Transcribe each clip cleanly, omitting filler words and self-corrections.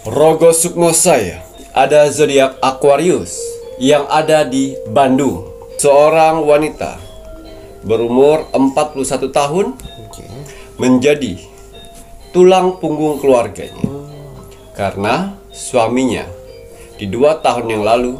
Rogo Sukmo saya ada zodiak Aquarius yang ada di Bandung. Seorang wanita berumur 41 tahun menjadi tulang punggung keluarganya karena suaminya di 2 tahun yang lalu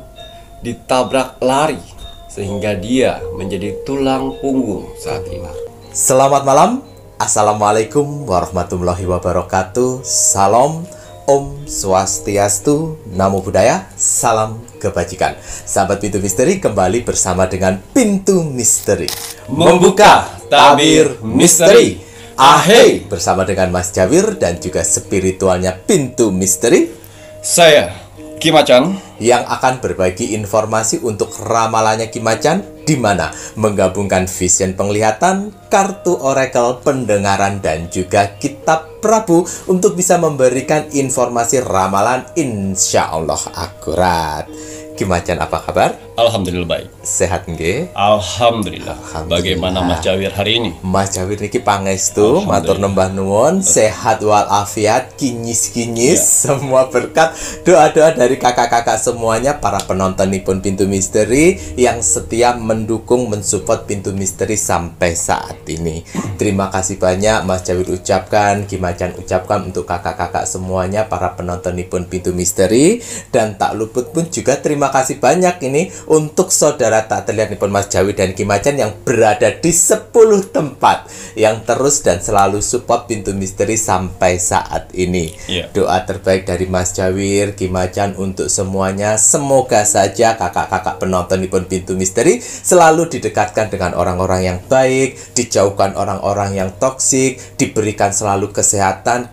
ditabrak lari sehingga dia menjadi tulang punggung saat ini. Selamat malam. Assalamualaikum warahmatullahi wabarakatuh. Salam Om Swastiastu, Namo Buddhaya, salam kebajikan. Sahabat Pintu Misteri, kembali bersama dengan Pintu Misteri Membuka tabir misteri. Ahey, bersama dengan Mas Jawir dan juga spiritualnya Pintu Misteri, Saya Kim Acan, yang akan berbagi informasi untuk ramalannya Kim Acan, di mana menggabungkan vision penglihatan, kartu oracle, pendengaran, dan juga kitab Prabu untuk bisa memberikan informasi ramalan insya Allah akurat. Kim Acan, apa kabar? alhamdulillah baik. Sehat nggih? Alhamdulillah. Alhamdulillah. Bagaimana Mas Jawir hari ini? Mas Jawir niki pangestu, matur nembah nuwun, sehat walafiat, kinyis-kinyis, semua berkat, doa-doa dari kakak-kakak semuanya, para penontonipun Pintu Misteri yang setia mendukung, mensupport Pintu Misteri sampai saat ini. Terima kasih banyak Mas Jawir ucapkan, Kim Acan ucapkan untuk kakak-kakak semuanya, para penontonipun Pintu Misteri, dan tak luput pun juga terima kasih banyak ini untuk saudara tak terlihat nipun Mas Jawir dan Kim Acan yang berada di 10 tempat yang terus dan selalu support Pintu Misteri sampai saat ini. Doa terbaik dari Mas Jawir, Kim Acan untuk semuanya, semoga saja kakak-kakak penonton nipun Pintu Misteri selalu didekatkan dengan orang-orang yang baik, dijauhkan orang-orang yang toksik, diberikan selalu kesehatan,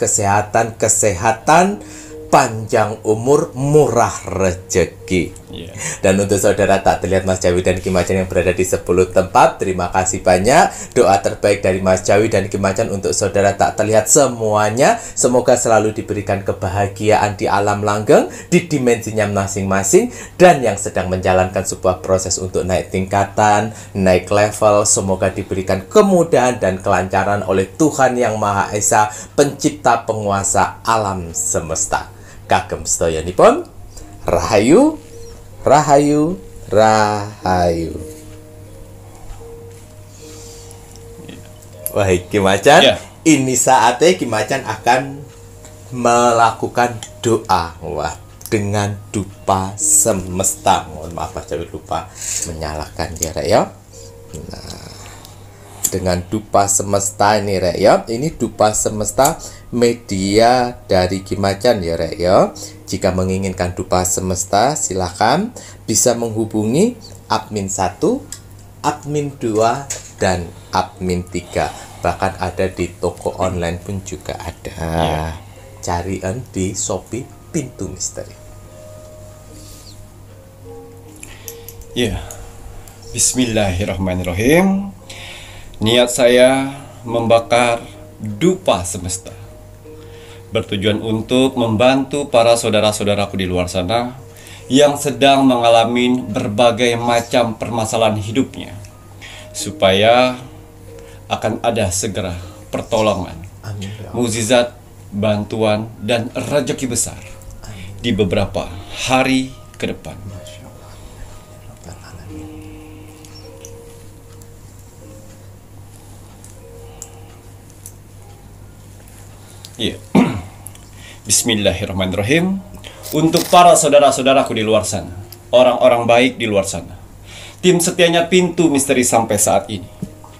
panjang umur, murah rezeki. Dan untuk saudara tak terlihat Mas Jawir dan Kim Acan yang berada di 10 tempat, terima kasih banyak. Doa terbaik dari Mas Jawir dan Kim Acan untuk saudara tak terlihat semuanya, semoga selalu diberikan kebahagiaan di alam langgeng, di dimensinya masing-masing, dan yang sedang menjalankan sebuah proses untuk naik tingkatan, naik level, semoga diberikan kemudahan dan kelancaran oleh Tuhan Yang Maha Esa, pencipta penguasa alam semesta. Kagem sedayanipun, rahayu, rahayu, rahayu. Wahai Kim Acan, ini saatnya Kim Acan akan melakukan doa. Wah, dengan dupa semesta. Mohon maaf Mas Jawir lupa menyalakan ya, Rek ya. Nah, dengan dupa semesta ini, Rek ya. Ini dupa semesta media dari Kim Acan ya, Rek ya. Jika menginginkan dupa semesta, silakan bisa menghubungi admin 1, admin 2, dan admin 3. Bahkan ada di toko online pun juga ada. Carian di Shopee Pintu Misteri. Bismillahirrahmanirrahim. Niat saya membakar dupa semesta bertujuan untuk membantu para saudara-saudaraku di luar sana yang sedang mengalami berbagai macam permasalahan hidupnya, supaya akan ada segera pertolongan, mukjizat, bantuan, dan rezeki besar di beberapa hari ke depan. Bismillahirrahmanirrahim. Untuk para saudara-saudaraku di luar sana, orang-orang baik di luar sana, tim setianya Pintu Misteri sampai saat ini,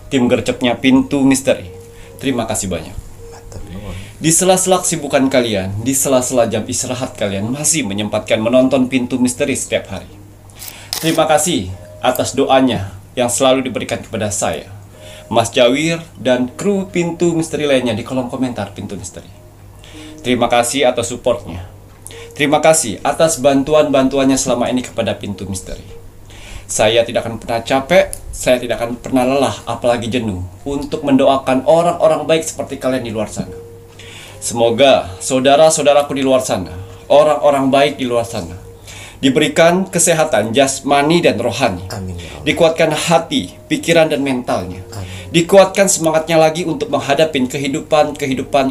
tim gercepnya Pintu Misteri, terima kasih banyak. Di sela-sela kesibukan kalian, di sela-sela jam istirahat kalian masih menyempatkan menonton Pintu Misteri setiap hari. Terima kasih atas doanya yang selalu diberikan kepada saya, Mas Jawir, dan kru Pintu Misteri lainnya di kolom komentar Pintu Misteri. Terima kasih atas supportnya. Terima kasih atas bantuan-bantuannya selama ini kepada Pintu Misteri. Saya tidak akan pernah capek, saya tidak akan pernah lelah, apalagi jenuh, untuk mendoakan orang-orang baik seperti kalian di luar sana. Semoga saudara-saudaraku di luar sana, orang-orang baik di luar sana, diberikan kesehatan jasmani dan rohani. Amin, ya Allah. Dikuatkan hati, pikiran, dan mentalnya. Amin. Dikuatkan semangatnya lagi untuk menghadapi kehidupan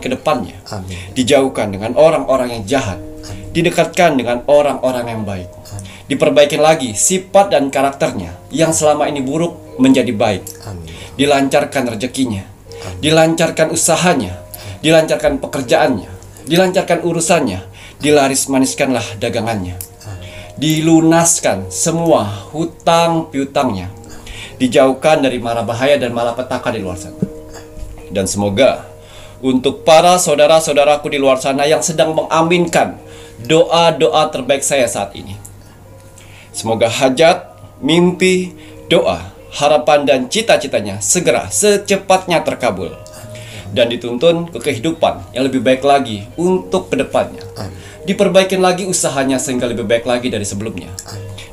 ke depannya. Amin. Dijauhkan dengan orang-orang yang jahat. Didekatkan dengan orang-orang yang baik. Diperbaikin lagi sifat dan karakternya yang selama ini buruk menjadi baik. Amin. Dilancarkan rezekinya. Dilancarkan usahanya. Dilancarkan pekerjaannya. Dilancarkan urusannya. Dilaris-maniskanlah dagangannya. Dilunaskan semua hutang piutangnya. Dijauhkan dari mara bahaya dan malapetaka di luar sana. Dan semoga untuk para saudara-saudaraku di luar sana yang sedang mengaminkan doa-doa terbaik saya saat ini, semoga hajat, mimpi, doa, harapan dan cita-citanya segera secepatnya terkabul dan dituntun ke kehidupan yang lebih baik lagi untuk kedepannya. Diperbaikin lagi usahanya sehingga lebih baik lagi dari sebelumnya.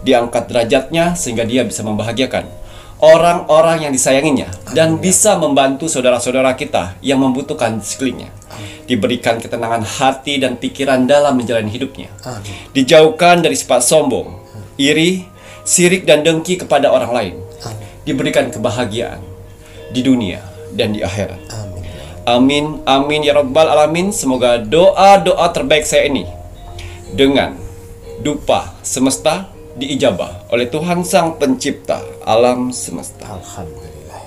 Diangkat derajatnya sehingga dia bisa membahagiakan orang-orang yang disayanginya dan bisa membantu saudara-saudara kita yang membutuhkan di sekelilingnya. Diberikan ketenangan hati dan pikiran dalam menjalani hidupnya. Dijauhkan dari sifat sombong, iri, sirik dan dengki kepada orang lain. Diberikan kebahagiaan di dunia dan di akhirat. Amin, amin ya rabbal alamin. Semoga doa-doa terbaik saya ini dengan dupa semesta diijabah oleh Tuhan Sang Pencipta alam semesta. Alhamdulillah.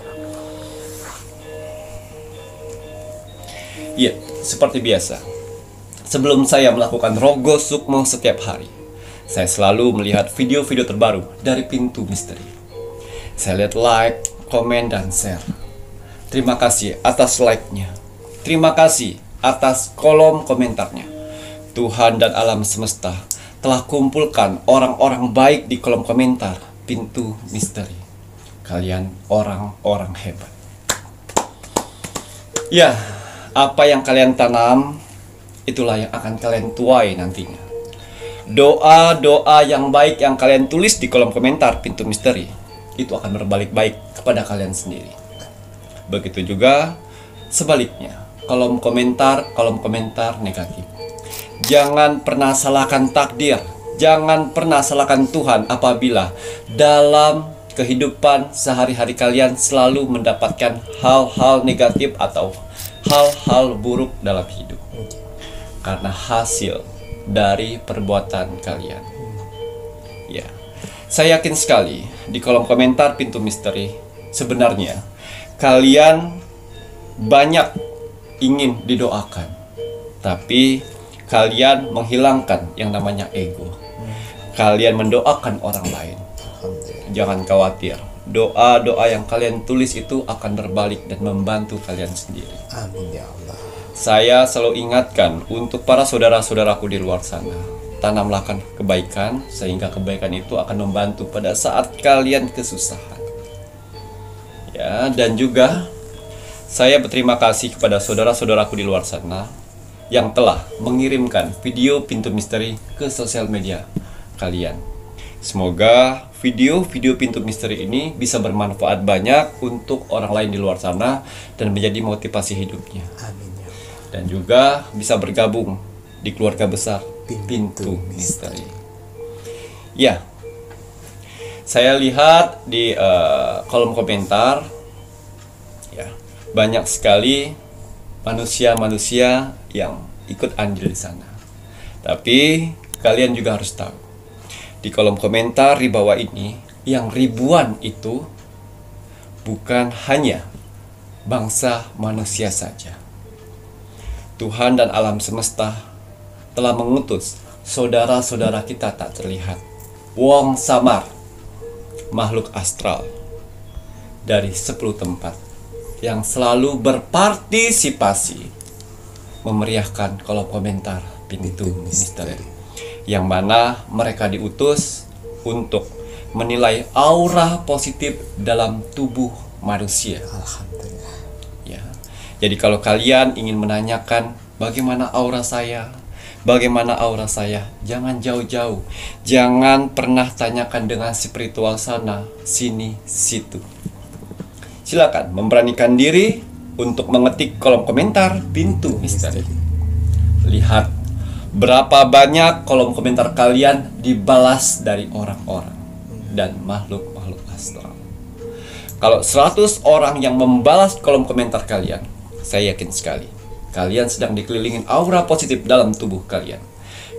Iya, seperti biasa, sebelum saya melakukan Rogo Sukmo setiap hari, saya selalu melihat video-video terbaru dari Pintu Misteri. Saya lihat like, komen, dan share. Terima kasih atas like-nya. Terima kasih atas kolom komentarnya. Tuhan dan alam semesta telah kumpulkan orang-orang baik di kolom komentar Pintu Misteri. Kalian orang-orang hebat. Ya, apa yang kalian tanam, itulah yang akan kalian tuai nantinya. Doa-doa yang baik yang kalian tulis di kolom komentar Pintu Misteri, itu akan berbalik baik kepada kalian sendiri. Begitu juga sebaliknya, kolom komentar negatif. Jangan pernah salahkan takdir. Jangan pernah salahkan Tuhan apabila dalam kehidupan sehari-hari kalian selalu mendapatkan hal-hal negatif atau hal-hal buruk dalam hidup. Karena hasil dari perbuatan kalian. Ya, saya yakin sekali di kolom komentar Pintu Misteri, sebenarnya kalian banyak ingin didoakan, tapi kalian menghilangkan yang namanya ego. Kalian mendoakan orang lain. Jangan khawatir, doa-doa yang kalian tulis itu akan berbalik dan membantu kalian sendiri. Amin ya Allah. Saya selalu ingatkan untuk para saudara-saudaraku di luar sana, tanamlah kebaikan sehingga kebaikan itu akan membantu pada saat kalian kesusahan. Ya, dan juga saya berterima kasih kepada saudara-saudaraku di luar sana yang telah mengirimkan video Pintu Misteri ke sosial media kalian. Semoga video-video Pintu Misteri ini bisa bermanfaat banyak untuk orang lain di luar sana dan menjadi motivasi hidupnya. Amin ya. Dan juga bisa bergabung di keluarga besar Pintu Misteri. Ya, saya lihat di kolom komentar, ya, banyak sekali manusia-manusia yang ikut andil di sana. Tapi kalian juga harus tahu, di kolom komentar di bawah ini yang ribuan itu bukan hanya bangsa manusia saja. Tuhan dan alam semesta telah mengutus saudara-saudara kita tak terlihat, wong samar, makhluk astral dari 10 tempat yang selalu berpartisipasi memeriahkan kolom komentar Pintu Misteri, yang mana mereka diutus untuk menilai aura positif dalam tubuh manusia. Alhamdulillah. Ya. Jadi kalau kalian ingin menanyakan bagaimana aura saya, bagaimana aura saya, jangan jauh-jauh. Jangan pernah tanyakan dengan spiritual sana, sini, situ. Silakan memberanikan diri untuk mengetik kolom komentar Pintu Misteri. Lihat berapa banyak kolom komentar kalian dibalas dari orang-orang dan makhluk-makhluk astral. Kalau 100 orang yang membalas kolom komentar kalian, saya yakin sekali kalian sedang dikelilingin aura positif dalam tubuh kalian,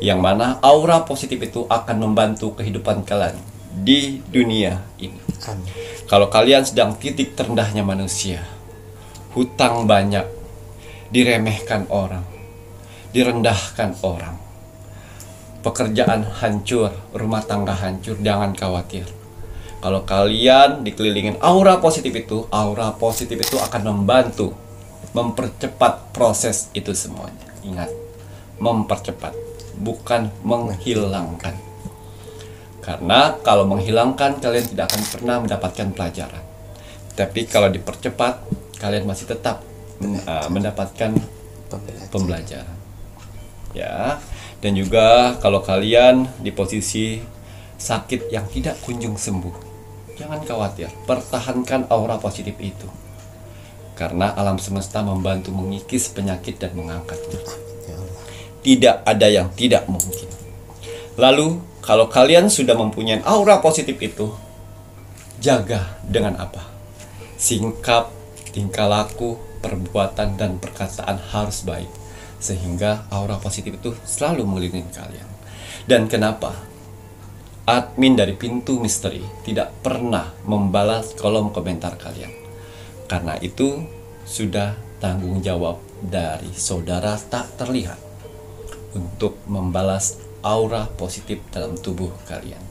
yang mana aura positif itu akan membantu kehidupan kalian di dunia ini. Amin. Kalau kalian sedang titik terendahnya manusia, hutang banyak, diremehkan orang, direndahkan orang, pekerjaan hancur, rumah tangga hancur, jangan khawatir. Kalau kalian dikelilingin aura positif itu akan membantu mempercepat proses itu semuanya. Ingat, mempercepat, bukan menghilangkan. Karena kalau menghilangkan, kalian tidak akan pernah mendapatkan pelajaran. Tapi kalau dipercepat, kalian masih tetap mendapatkan pembelajaran. Ya, dan juga kalau kalian di posisi sakit yang tidak kunjung sembuh, jangan khawatir, pertahankan aura positif itu. Karena alam semesta membantu mengikis penyakit dan mengangkatnya. Tidak ada yang tidak mungkin. Lalu, kalau kalian sudah mempunyai aura positif itu, jaga dengan apa? Sikap, tingkah laku, perbuatan, dan perkataan harus baik. Sehingga aura positif itu selalu mengelilingi kalian. Dan kenapa admin dari Pintu Misteri tidak pernah membalas kolom komentar kalian? Karena itu sudah tanggung jawab dari saudara tak terlihat untuk membalas aura positif dalam tubuh kalian.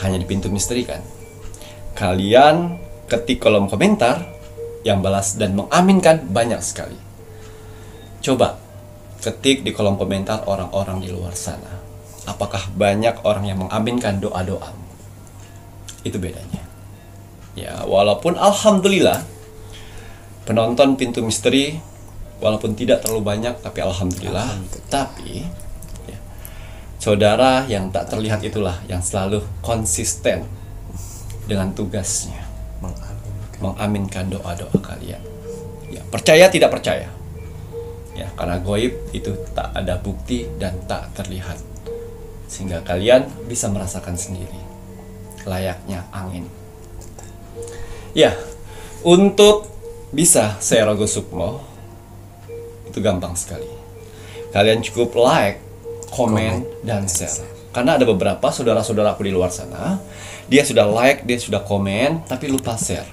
Hanya di Pintu Misteri kan? Kalian ketik kolom komentar, yang balas dan mengaminkan banyak sekali. Coba ketik di kolom komentar orang-orang di luar sana. Apakah banyak orang yang mengaminkan doa-doamu? Itu bedanya. Ya, walaupun alhamdulillah penonton Pintu Misteri walaupun tidak terlalu banyak, tapi alhamdulillah. Tapi ya, saudara yang tak terlihat itulah yang selalu konsisten dengan tugasnya, mengaminkan doa-doa kalian. Ya, percaya tidak percaya. Ya, karena goib itu tak ada bukti dan tak terlihat. Sehingga kalian bisa merasakan sendiri layaknya angin. Ya, untuk bisa saya Rogo Sukmo itu gampang sekali. Kalian cukup like, komen, dan share. Karena ada beberapa saudara-saudaraku di luar sana, dia sudah like, dia sudah komen, tapi lupa share.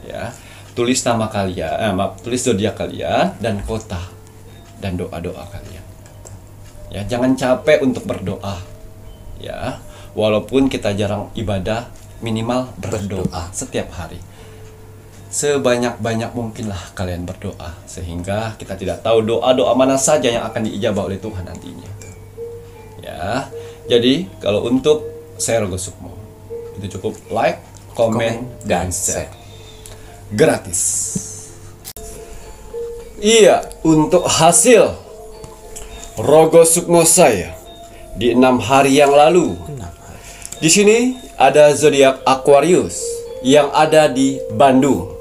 Ya, tulis nama kalian, tulis zodiak kalian dan kota dan doa-doa kalian. Ya, jangan capek untuk berdoa. Ya, walaupun kita jarang ibadah, minimal berdoa setiap hari. Sebanyak-banyak mungkinlah kalian berdoa, sehingga kita tidak tahu doa-doa mana saja yang akan diijabah oleh Tuhan nantinya. Ya, jadi kalau untuk saya Rogo Sukmo, itu cukup like, komen, dan share. Gratis. Iya, untuk hasil Rogo Sukmo saya di 6 hari yang lalu. Di sini ada zodiak Aquarius yang ada di Bandung.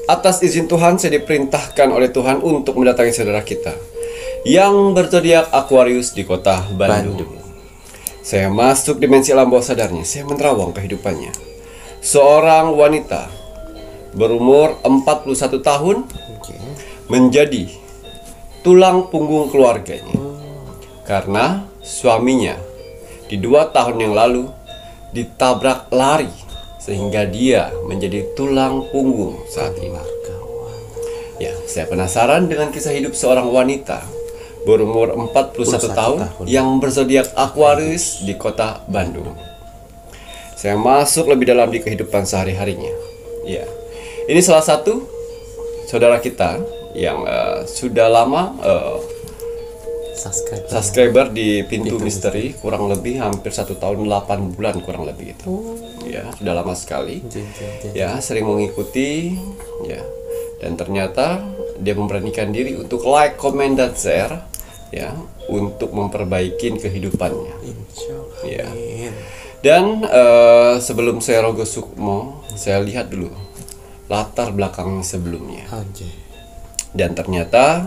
Atas izin Tuhan, saya diperintahkan oleh Tuhan untuk mendatangi saudara kita yang berzodiak Aquarius di kota Bandung. Saya masuk dimensi alam bawah sadarnya. Saya menerawang kehidupannya. Seorang wanita berumur 41 tahun menjadi tulang punggung keluarganya karena suaminya di 2 tahun yang lalu ditabrak lari sehingga dia menjadi tulang punggung saat ini. Ya, saya penasaran dengan kisah hidup seorang wanita berumur 41 tahun yang berzodiak Aquarius di kota Bandung. Saya masuk lebih dalam di kehidupan sehari-harinya. Ya, ini salah satu saudara kita yang sudah lama subscriber di Pintu Misteri, kurang lebih hampir 1 tahun 8 bulan kurang lebih itu. Ya, sudah lama sekali. Ya, sering mengikuti. Ya, dan ternyata dia memberanikan diri untuk like, komen, dan share. Ya, untuk memperbaiki kehidupannya. Ya. Dan sebelum saya Rogo Sukmo, saya lihat dulu latar belakang sebelumnya. Dan ternyata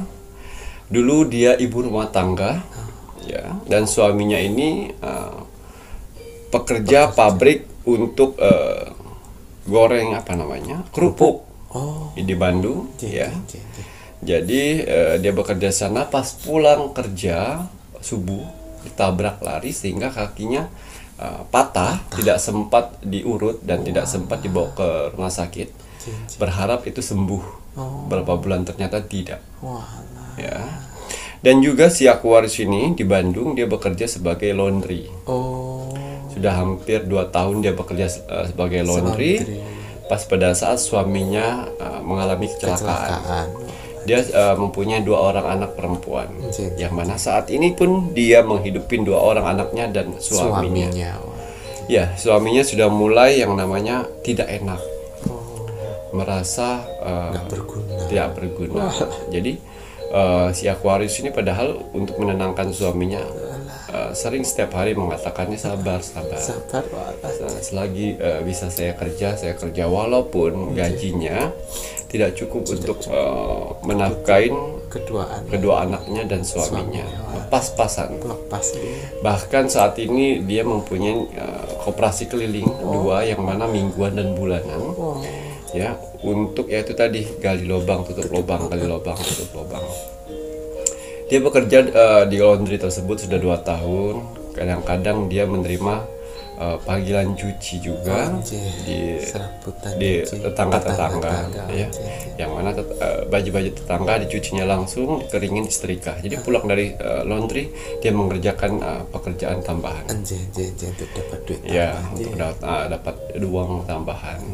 dulu dia ibu rumah tangga, ya, dan suaminya ini pekerja pabrik untuk goreng apa namanya kerupuk Oh, di Bandung ya. jen. Jadi dia bekerja sana, pas pulang kerja subuh ditabrak lari sehingga kakinya patah, tidak sempat diurut dan tidak sempat dibawa ke rumah sakit. Berharap itu sembuh. Berapa bulan ternyata tidak. Wah, Ya. Dan juga si Aquarius ini di Bandung dia bekerja sebagai laundry. oh, Sudah hampir 2 tahun dia bekerja sebagai laundry. Pas pada saat suaminya mengalami kecelakaan. Dia mempunyai 2 orang anak perempuan. Yang mana saat ini pun dia menghidupi 2 orang anaknya dan suaminya. Ya, suaminya sudah mulai yang namanya tidak enak. Merasa tidak berguna. Jadi si Aquarius ini padahal untuk menenangkan suaminya sering setiap hari mengatakannya sabar. Selagi bisa saya kerja walaupun gajinya tidak cukup untuk menafkahin kedua anaknya dan suaminya. Pas-pasan. Bahkan saat ini dia mempunyai koperasi keliling 2 yang mana mingguan dan bulanan. Ya, untuk yaitu tadi gali lubang tutup lubang, gali lubang tutup lubang. Dia bekerja di laundry tersebut sudah 2 tahun. Kadang-kadang dia menerima panggilan cuci juga di tetangga-tetangga ya. Yang mana baju-baju tetangga dicucinya langsung, dikeringin, disetrika. Jadi pulang dari laundry dia mengerjakan pekerjaan tambahan. Dapat duit. Ya, untuk dapat uang tambahan.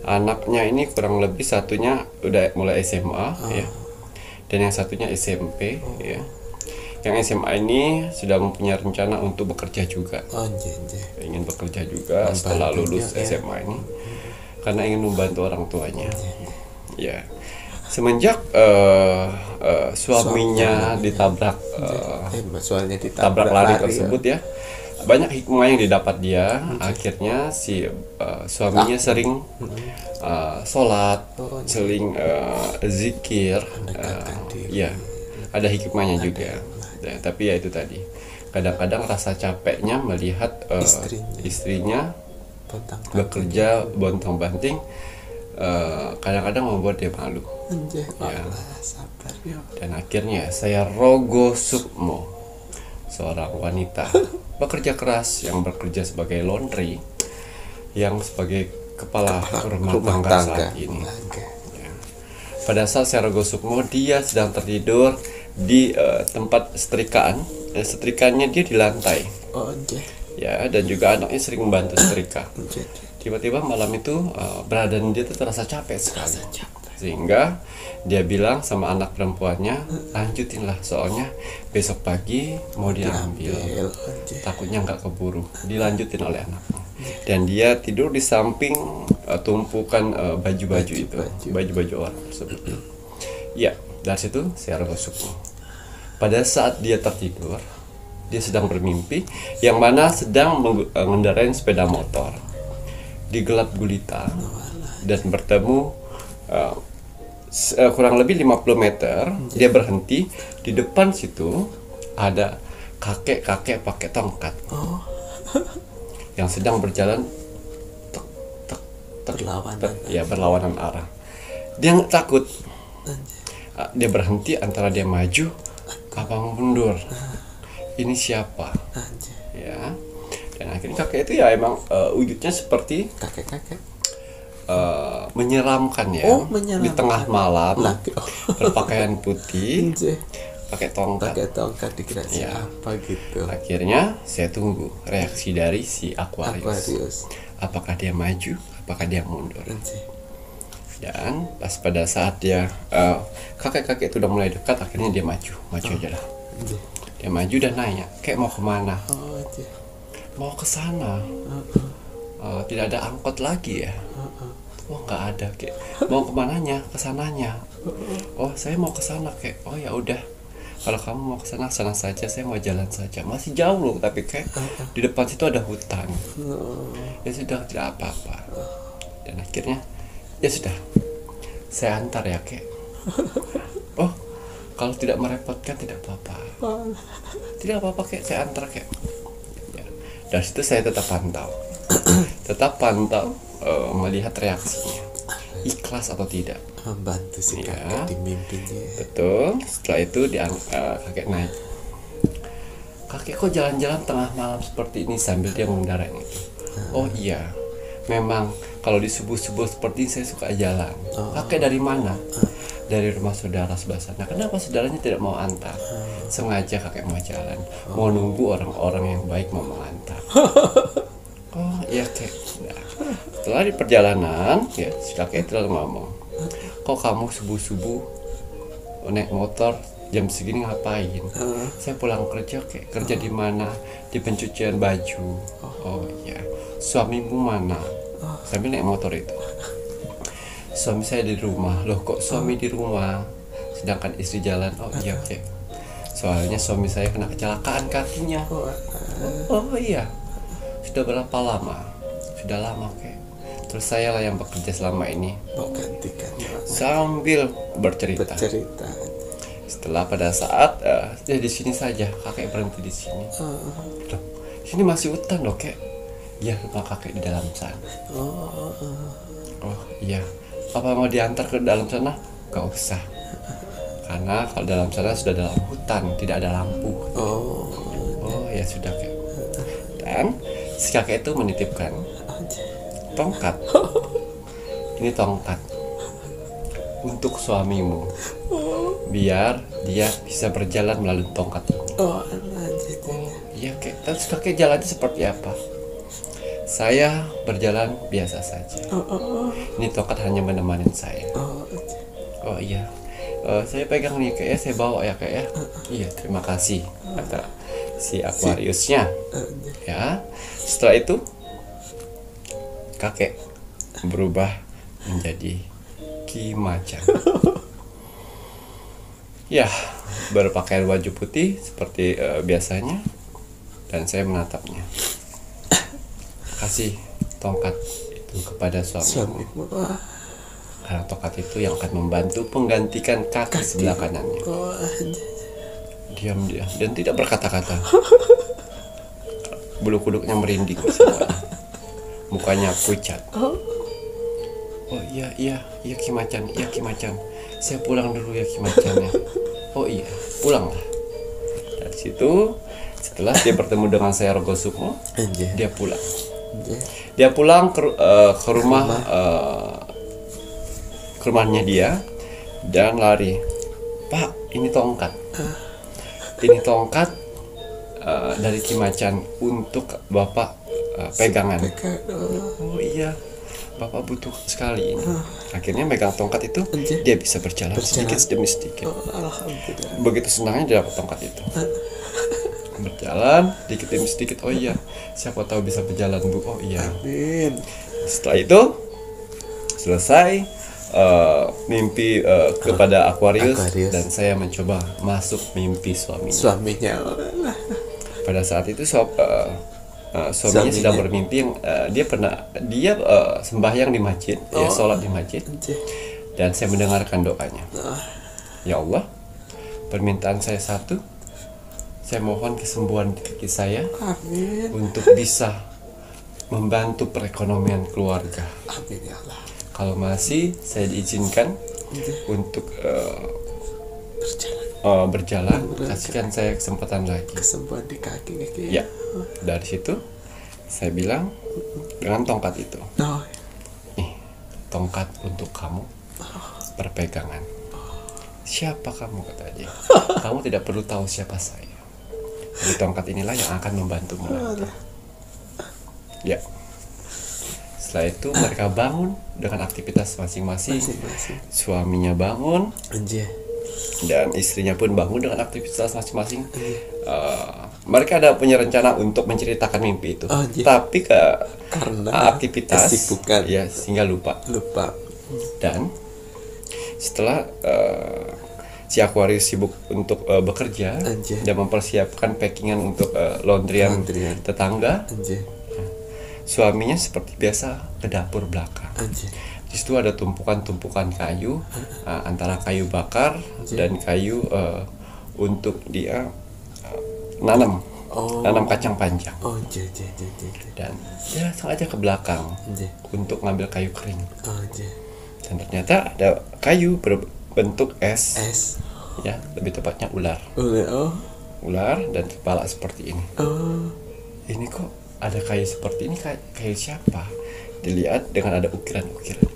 Anaknya ini kurang lebih satunya udah mulai SMA ya, dan yang satunya SMP ya. Yang SMA ini sudah mempunyai rencana untuk bekerja juga. Ingin bekerja juga setelah lulus SMA ini, karena ingin membantu orang tuanya. Ya, semenjak suaminya ditabrak lari tersebut ya, banyak hikmah yang didapat dia. Akhirnya si suaminya sering sholat, sering zikir, ya ada hikmahnya juga. Ya, tapi ya itu tadi, kadang-kadang rasa capeknya melihat istrinya bekerja bontang-banting, kadang-kadang membuat dia malu. Ya. Dan akhirnya saya Rogo Sukmo, seorang wanita bekerja keras yang bekerja sebagai laundry, yang sebagai kepala rumah tangga saat ini. Ya. Pada saat saya Rogo Sukmo, dia sedang tertidur di tempat setrikaan. Setrikannya dia di lantai. Ya, dan juga anaknya sering membantu setrika. Tiba-tiba malam itu badan dia tuh terasa capek sekali. Sehingga dia bilang sama anak perempuannya, lanjutinlah soalnya besok pagi mau diambil. Takutnya nggak keburu. Dilanjutin oleh anaknya. Dan dia tidur di samping tumpukan baju-baju itu, baju-baju orang tersebut. Ya, dari situ saya Rogo pada saat dia tertidur, dia sedang bermimpi yang mana sedang mengendarai sepeda motor di gelap gulita dan bertemu kurang lebih 50 meter. Dia berhenti di depan situ, ada kakek-kakek pakai tongkat yang sedang berjalan berlawanan arah. Dia takut. Dia berhenti antara dia maju apa mundur. Ini siapa? Ya. Dan akhirnya kakek itu ya emang wujudnya seperti kakek-kakek menyeramkan ya. Di tengah malam berpakaian putih, pakai tongkat dikira siapa gitu. Akhirnya saya tunggu reaksi dari si Aquarius. Apakah dia maju? Apakah dia mundur? Dan pas pada saat dia kakek-kakek itu udah mulai dekat, akhirnya dia maju aja lah. Dia maju dan nanya, kayak mau kemana? Mau ke sana. Tidak ada angkot lagi ya? Oh nggak ada kek. Mau kemananya? Kesananya. Oh saya mau ke sana kek. Oh ya udah. Kalau kamu mau ke sana saja, saya mau jalan saja. Masih jauh loh, tapi kek di depan situ ada hutan. Ya sudah, tidak apa-apa. Dan akhirnya ya sudah, saya antar ya kek. Oh, kalau tidak merepotkan tidak apa-apa. Tidak apa-apa kek, saya antar kek. Ya. Dari situ saya tetap pantau. tetap pantau, melihat reaksinya, ikhlas atau tidak. Membantu si Iya. kakek di mimpinya. Betul. Setelah itu kakek naik. Kakek kok jalan-jalan tengah malam seperti ini sambil dia mengendarai itu. Oh iya, memang kalau di subuh-subuh seperti ini saya suka jalan. Kakek dari mana? Dari rumah saudara sebelah sana. Kenapa saudaranya tidak mau antar? Sengaja kakek mau jalan, mau nunggu orang-orang yang baik mau mengantar. Oh iya kek. Nah, setelah di perjalanan, ya si kakek itu lalu ngomong, kok kamu subuh-subuh naik motor jam segini ngapain? Saya pulang kerja kek. Kerja di mana? Di pencucian baju. Oh iya. Suamimu mana? Sambil naik motor itu. Suami saya di rumah. Loh kok suami di rumah? Sedangkan istri jalan. Oh iya kek. Soalnya suami saya kena kecelakaan kakinya. Oh iya. Sudah berapa lama? Sudah lama kek. Terus saya lah yang bekerja selama ini. Menggantikan. Sambil bercerita. Bercerita. Setelah pada saat ya di sini saja, kakek berhenti di sini. Loh, sini masih hutan loh kek. Ya rumah kakek di dalam sana. Oh iya. Apa mau diantar ke dalam sana? Gak usah. Karena kalau dalam sana sudah dalam hutan, tidak ada lampu. Oh ya sudah kek. Dan si kakek itu menitipkan tongkat. Ini tongkat untuk suamimu, biar dia bisa berjalan melalui tongkat ini. Iya kek. Terus kakek jalannya seperti apa? Saya berjalan biasa saja. Ini tongkat hanya menemani saya. Oh iya. Saya pegang nih kek ya, saya bawa ya kek ya. Iya terima kasih kata si Aquariusnya. Ya. Setelah itu kakek berubah menjadi Ki Macan. Ya, berpakaian baju putih seperti biasanya, dan saya menatapnya. Kasih tongkat itu kepada suamimu. Karena tongkat itu yang akan membantu menggantikan kaki sebelah kanannya. Diam dan tidak berkata-kata. Bulu kuduknya merinding semuanya. Mukanya pucat. Oh iya Ki Macan, iya Ki Macan. Saya pulang dulu ya Ki Macan ya. Oh iya, pulanglah. Dari situ setelah dia bertemu dengan saya Rogo Sukmo, dia pulang. Dia pulang ke rumah ke rumahnya dia dan lari. Pak, ini tongkat. Ini tongkat dari Ki Macan untuk Bapak pegangan. Oh iya. Bapak butuh sekali ini. Akhirnya megang tongkat itu, dia bisa berjalan sedikit demi sedikit. Alhamdulillah. Begitu senangnya dia dapat tongkat itu. Berjalan sedikit demi sedikit. Oh iya, siapa tahu bisa berjalan Bu. Oh iya. Amin. Setelah itu selesai mimpi kepada Aquarius, dan saya mencoba masuk mimpi suaminya. Pada saat itu suaminya sedang bermimpi yang dia sembahyang di masjid, ya sholat di masjid, dan saya mendengarkan doanya. Ya Allah, permintaan saya satu, saya mohon kesembuhan di kaki saya. Amin. Untuk bisa membantu perekonomian keluarga. Amin ya Allah. Kalau masih saya diizinkan untuk berjalan, kasihkan saya kesempatan lagi. Kesembuhan di kaki nih. Ya, dari situ saya bilang dengan tongkat itu, nih tongkat untuk kamu berpegangan. Siapa kamu, kata dia. Kamu tidak perlu tahu siapa saya. Jadi tongkat inilah yang akan membantumu nanti. Ya. Setelah itu mereka bangun dengan aktivitas masing-masing. Suaminya bangun, dan istrinya pun bangun dengan aktivitas masing-masing. Mereka ada punya rencana untuk menceritakan mimpi itu, tapi karena aktivitas kesibukan, ya sehingga lupa. Dan setelah si Aquarius sibuk untuk bekerja dan mempersiapkan packingan untuk laundryan tetangga, suaminya seperti biasa ke dapur belakang. Di situ ada tumpukan-tumpukan kayu, antara kayu bakar dan kayu untuk dia nanam. nanam kacang panjang. Oh, je. Dan dia sengaja ke belakang Je. untuk ngambil kayu kering. Oh, je. Dan ternyata ada kayu berbentuk es, Es. ya, lebih tepatnya ular. Ular dan kepala seperti ini. Ini kok ada kayu seperti ini, kayu siapa? Dilihat dengan ada ukiran-ukiran.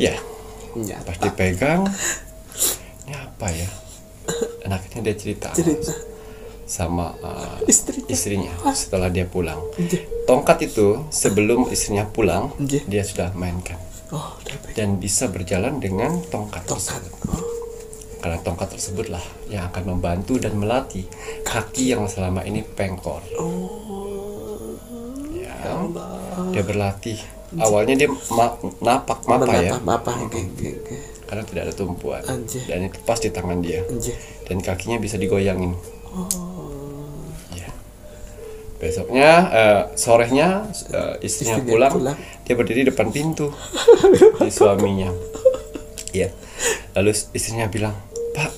Ya, pas dipegang, ini apa ya? Enaknya dia cerita sama istrinya setelah dia pulang. Tongkat itu sebelum istrinya pulang, dia sudah mainkan. Dan bisa berjalan dengan tongkat tersebut. Karena tongkat tersebutlah yang akan membantu dan melatih kaki yang selama ini pengkor. Ya, dia berlatih. Awalnya dia napak ya. Karena tidak ada tumpuan. Dan itu pas di tangan dia. Dan kakinya bisa digoyangin. Ya. Besoknya, sorenya istrinya pulang, dia berdiri depan pintu di suaminya. Ya. Lalu istrinya bilang, "Pak,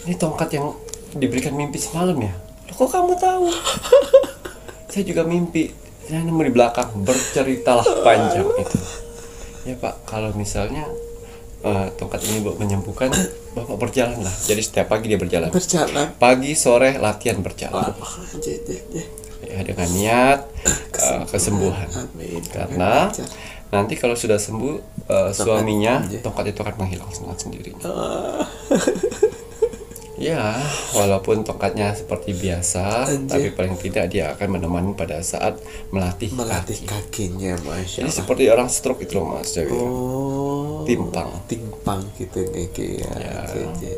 ini tongkat yang diberikan mimpi semalam ya?" "Loh, kok kamu tahu?" "Saya juga mimpi. Saya nemu di belakang." Berceritalah panjang itu. "Ya Pak, kalau misalnya tongkat ini menyembuhkan, Bapak berjalanlah." Jadi setiap pagi dia berjalan. Pagi, sore, latihan berjalan. Ya, dengan niat kesembuhan. Karena nanti kalau sudah sembuh, suaminya, tongkat itu akan menghilang dengan sendirinya. Ya, walaupun tongkatnya seperti biasa, tapi paling tidak dia akan menemani pada saat melatih kakinya, Masya Jadi Allah. seperti orang stroke itu loh, Mas Jawi. Timpang gitu nih ya.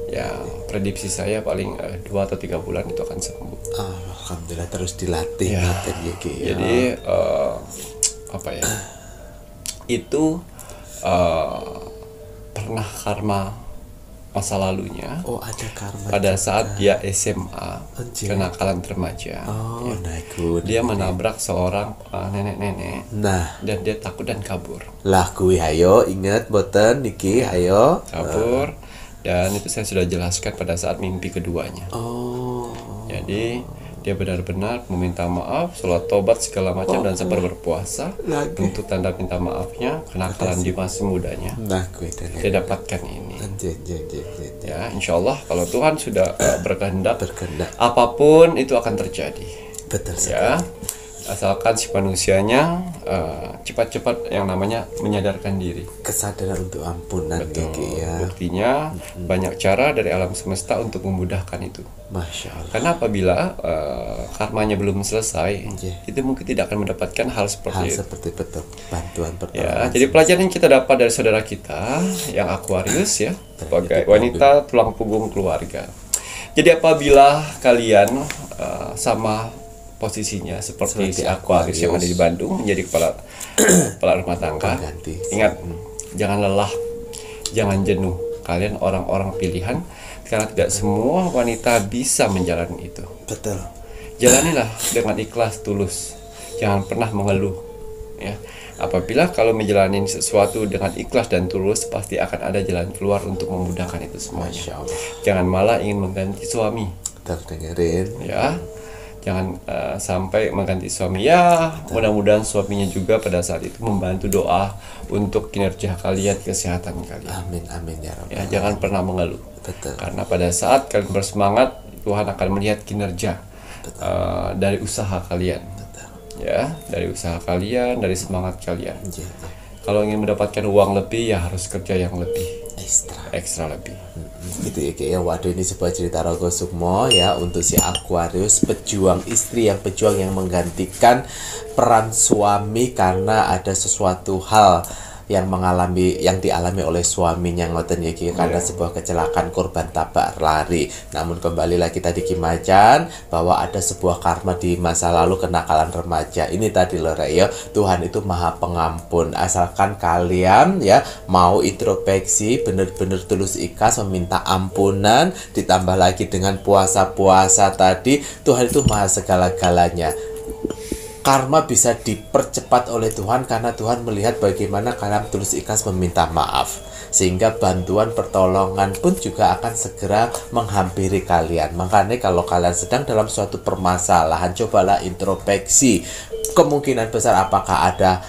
Ya, prediksi saya paling 2 atau 3 bulan itu akan sembuh. Alhamdulillah, terus dilatih Ya. ya. Jadi apa ya? Itu pernah karma masa lalunya. Ada karma Pada juga. saat dia SMA, Anjir. kenakalan remaja, dia menabrak seorang nenek-nenek. Nah, Dan dia takut dan kabur. lah kuwi hayo inget boten niki hayo. Kabur. Dan itu saya sudah jelaskan pada saat mimpi keduanya. Jadi dia benar-benar meminta maaf, sholat tobat segala macam, dan sempat berpuasa untuk tanda minta maafnya kenakalan di masa mudanya. Nah, kuwi Dia dapatkan ini. Anjir. Ya, insya Allah kalau Tuhan sudah berkehendak, Berkehendak. apapun itu akan terjadi. Betul sekali. Ya, asalkan si manusianya cepat-cepat yang namanya menyadarkan diri. Kesadaran untuk ampunan Kiki ya. Buktinya banyak cara dari alam semesta untuk memudahkan itu. Masya Allah. Karena apabila karmanya belum selesai, itu mungkin tidak akan mendapatkan hal seperti itu. Seperti betul bantuan Ya, pertolongan. jadi pelajaran yang kita dapat dari saudara kita yang Aquarius ya, sebagai wanita tulang punggung keluarga. Jadi apabila kalian sama posisinya seperti si Aquarius yang ada di Bandung, menjadi kepala rumah tangga, Pengganti. ingat, jangan lelah, jangan jenuh. Kalian orang-orang pilihan, karena tidak semua wanita bisa menjalani itu. Betul. Jalanilah dengan ikhlas, tulus. Jangan pernah mengeluh. Ya, apabila kalau menjalani sesuatu dengan ikhlas dan tulus, pasti akan ada jalan keluar untuk memudahkan itu semuanya. Masya Allah. Jangan malah ingin mengganti suami. Terdengerin. Ya, jangan sampai mengganti suami. Ya, mudah-mudahan suaminya juga pada saat itu membantu doa untuk kinerja kalian, kesehatan kalian. Amin ya Rabbal. Ya, jangan pernah mengeluh. Betul. Karena pada saat kalian bersemangat, Tuhan akan melihat kinerja dari usaha kalian. Ya, dari usaha kalian, dari semangat kalian. Kalau ingin mendapatkan uang lebih, ya harus kerja yang lebih, ekstra lebih. Gitu ya kayak waduh, ini sebuah cerita Rogo Sukmo ya untuk si Aquarius, pejuang istri yang menggantikan peran suami karena ada sesuatu hal yang dialami oleh suaminya ngoten ya Ki, karena sebuah kecelakaan korban tabrak lari. Namun kembali lagi tadi Ki Macan bahwa ada sebuah karma di masa lalu kenakalan remaja. Ini tadi loh Rek ya, Tuhan itu Maha Pengampun. Asalkan kalian ya mau introspeksi, benar-benar tulus ikhlas meminta ampunan, ditambah lagi dengan puasa-puasa tadi, Tuhan itu Maha segala-galanya. karma bisa dipercepat oleh Tuhan karena Tuhan melihat bagaimana kalian tulus ikhlas meminta maaf, sehingga bantuan pertolongan pun juga akan segera menghampiri kalian. Makanya kalau kalian sedang dalam suatu permasalahan, cobalah introspeksi. Kemungkinan besar apakah ada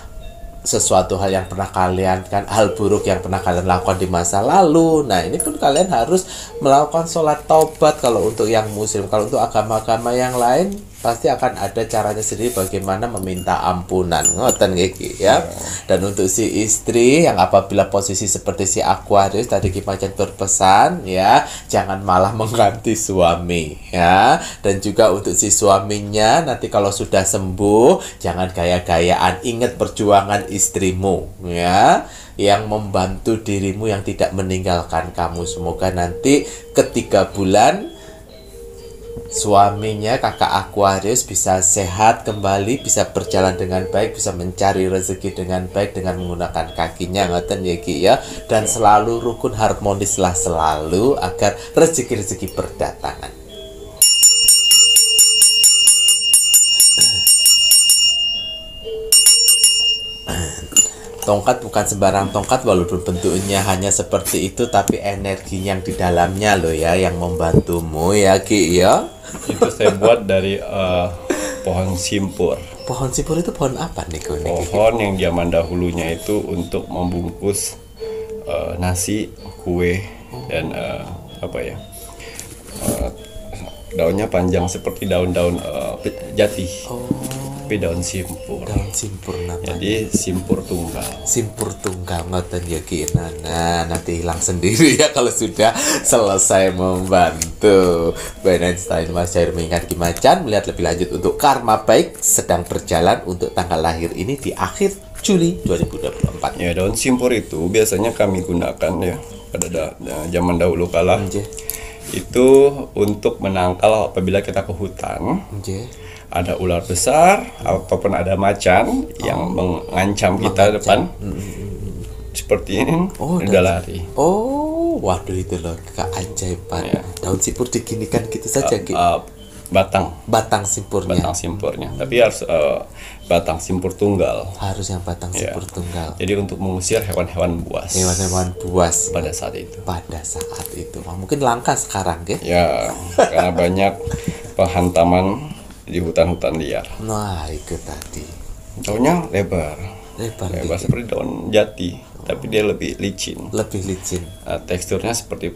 sesuatu hal yang pernah kalian hal buruk yang pernah kalian lakukan di masa lalu. Nah, ini pun kalian harus melakukan sholat taubat kalau untuk yang muslim. Kalau untuk agama-agama yang lain pasti akan ada caranya sendiri bagaimana meminta ampunan. Ngoten iki ya. Dan untuk si istri yang apabila posisi seperti si Aquarius tadi Ki Macan berpesan ya, jangan malah mengganti suami ya. Dan juga untuk si suaminya nanti kalau sudah sembuh jangan gaya-gayaan, ingat perjuangan istrimu ya, yang membantu dirimu yang tidak meninggalkan kamu. Semoga nanti ketiga bulan suaminya kakak Aquarius bisa sehat kembali, bisa berjalan dengan baik, bisa mencari rezeki dengan baik dengan menggunakan kakinya, ngoten ya Ki ya. Dan selalu rukun harmonislah selalu agar rezeki-rezeki berdatangan. Tongkat bukan sembarang tongkat, walaupun bentuknya hanya seperti itu, tapi energi yang di dalamnya loh ya yang membantumu ya Ki ya. Itu saya buat dari pohon simpur. Pohon simpur itu pohon apa nih Ko? Pohon yang zaman dahulunya itu untuk membungkus nasi, kue, dan daunnya panjang seperti daun-daun jati. Tapi daun simpur. Daun simpur namanya. Jadi simpur tunggal. Simpur tunggal ngoten ya Ki. Nah, nanti hilang sendiri ya kalau sudah selesai membantu. Einstein Mas Cair mengingat Ki Macan melihat lebih lanjut untuk karma baik sedang berjalan untuk tanggal lahir ini di akhir Juli 2024. Ya, daun simpur itu biasanya kami gunakan ya pada zaman dahulu kala. Itu untuk menangkal apabila kita ke hutan. Ada ular besar ataupun ada macan yang mengancam kita depan. Seperti ini udah lari. Oh, waduh itu loh keajaiban. Ya. Daun simpur diginikan gitu saja gitu. Batang simpurnya. Tapi harus batang simpur tunggal. Harus yang batang simpur tunggal. Jadi untuk mengusir hewan-hewan buas. Hewan-hewan buas pada saat itu. Wah, mungkin langka sekarang ya. Ya, karena banyak penghantaman di hutan-hutan liar. Nah, itu tadi. Daunnya lebar Lebar seperti daun jati, tapi dia lebih licin. Teksturnya seperti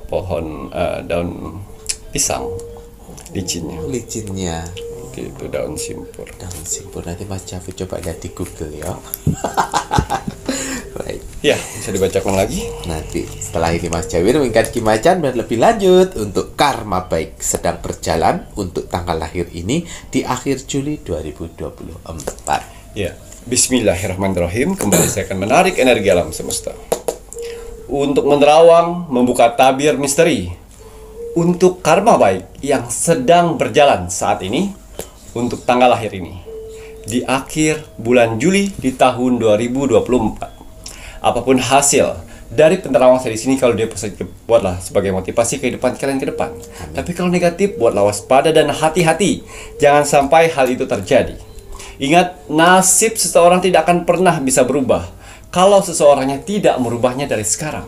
pohon daun pisang, licinnya. Itu daun simpur. Nanti Mas Javi coba lihat di Google ya. Baik. Ya, bisa dibacakan lagi. Nanti setelah ini Mas Jawir mengingat Ki Macan lebih lanjut untuk karma baik sedang berjalan untuk tanggal lahir ini di akhir Juli 2024. Ya, Bismillahirrahmanirrahim. Kembali saya akan menarik energi alam semesta untuk menerawang, membuka tabir misteri untuk karma baik yang sedang berjalan saat ini untuk tanggal lahir ini di akhir bulan Juli di tahun 2024. Apapun hasil dari penerawang saya di sini, kalau dia positif, buatlah sebagai motivasi kehidupan kalian ke depan. Tapi kalau negatif, buatlah waspada dan hati-hati. Jangan sampai hal itu terjadi. Ingat, nasib seseorang tidak akan pernah bisa berubah kalau seseorangnya tidak merubahnya dari sekarang.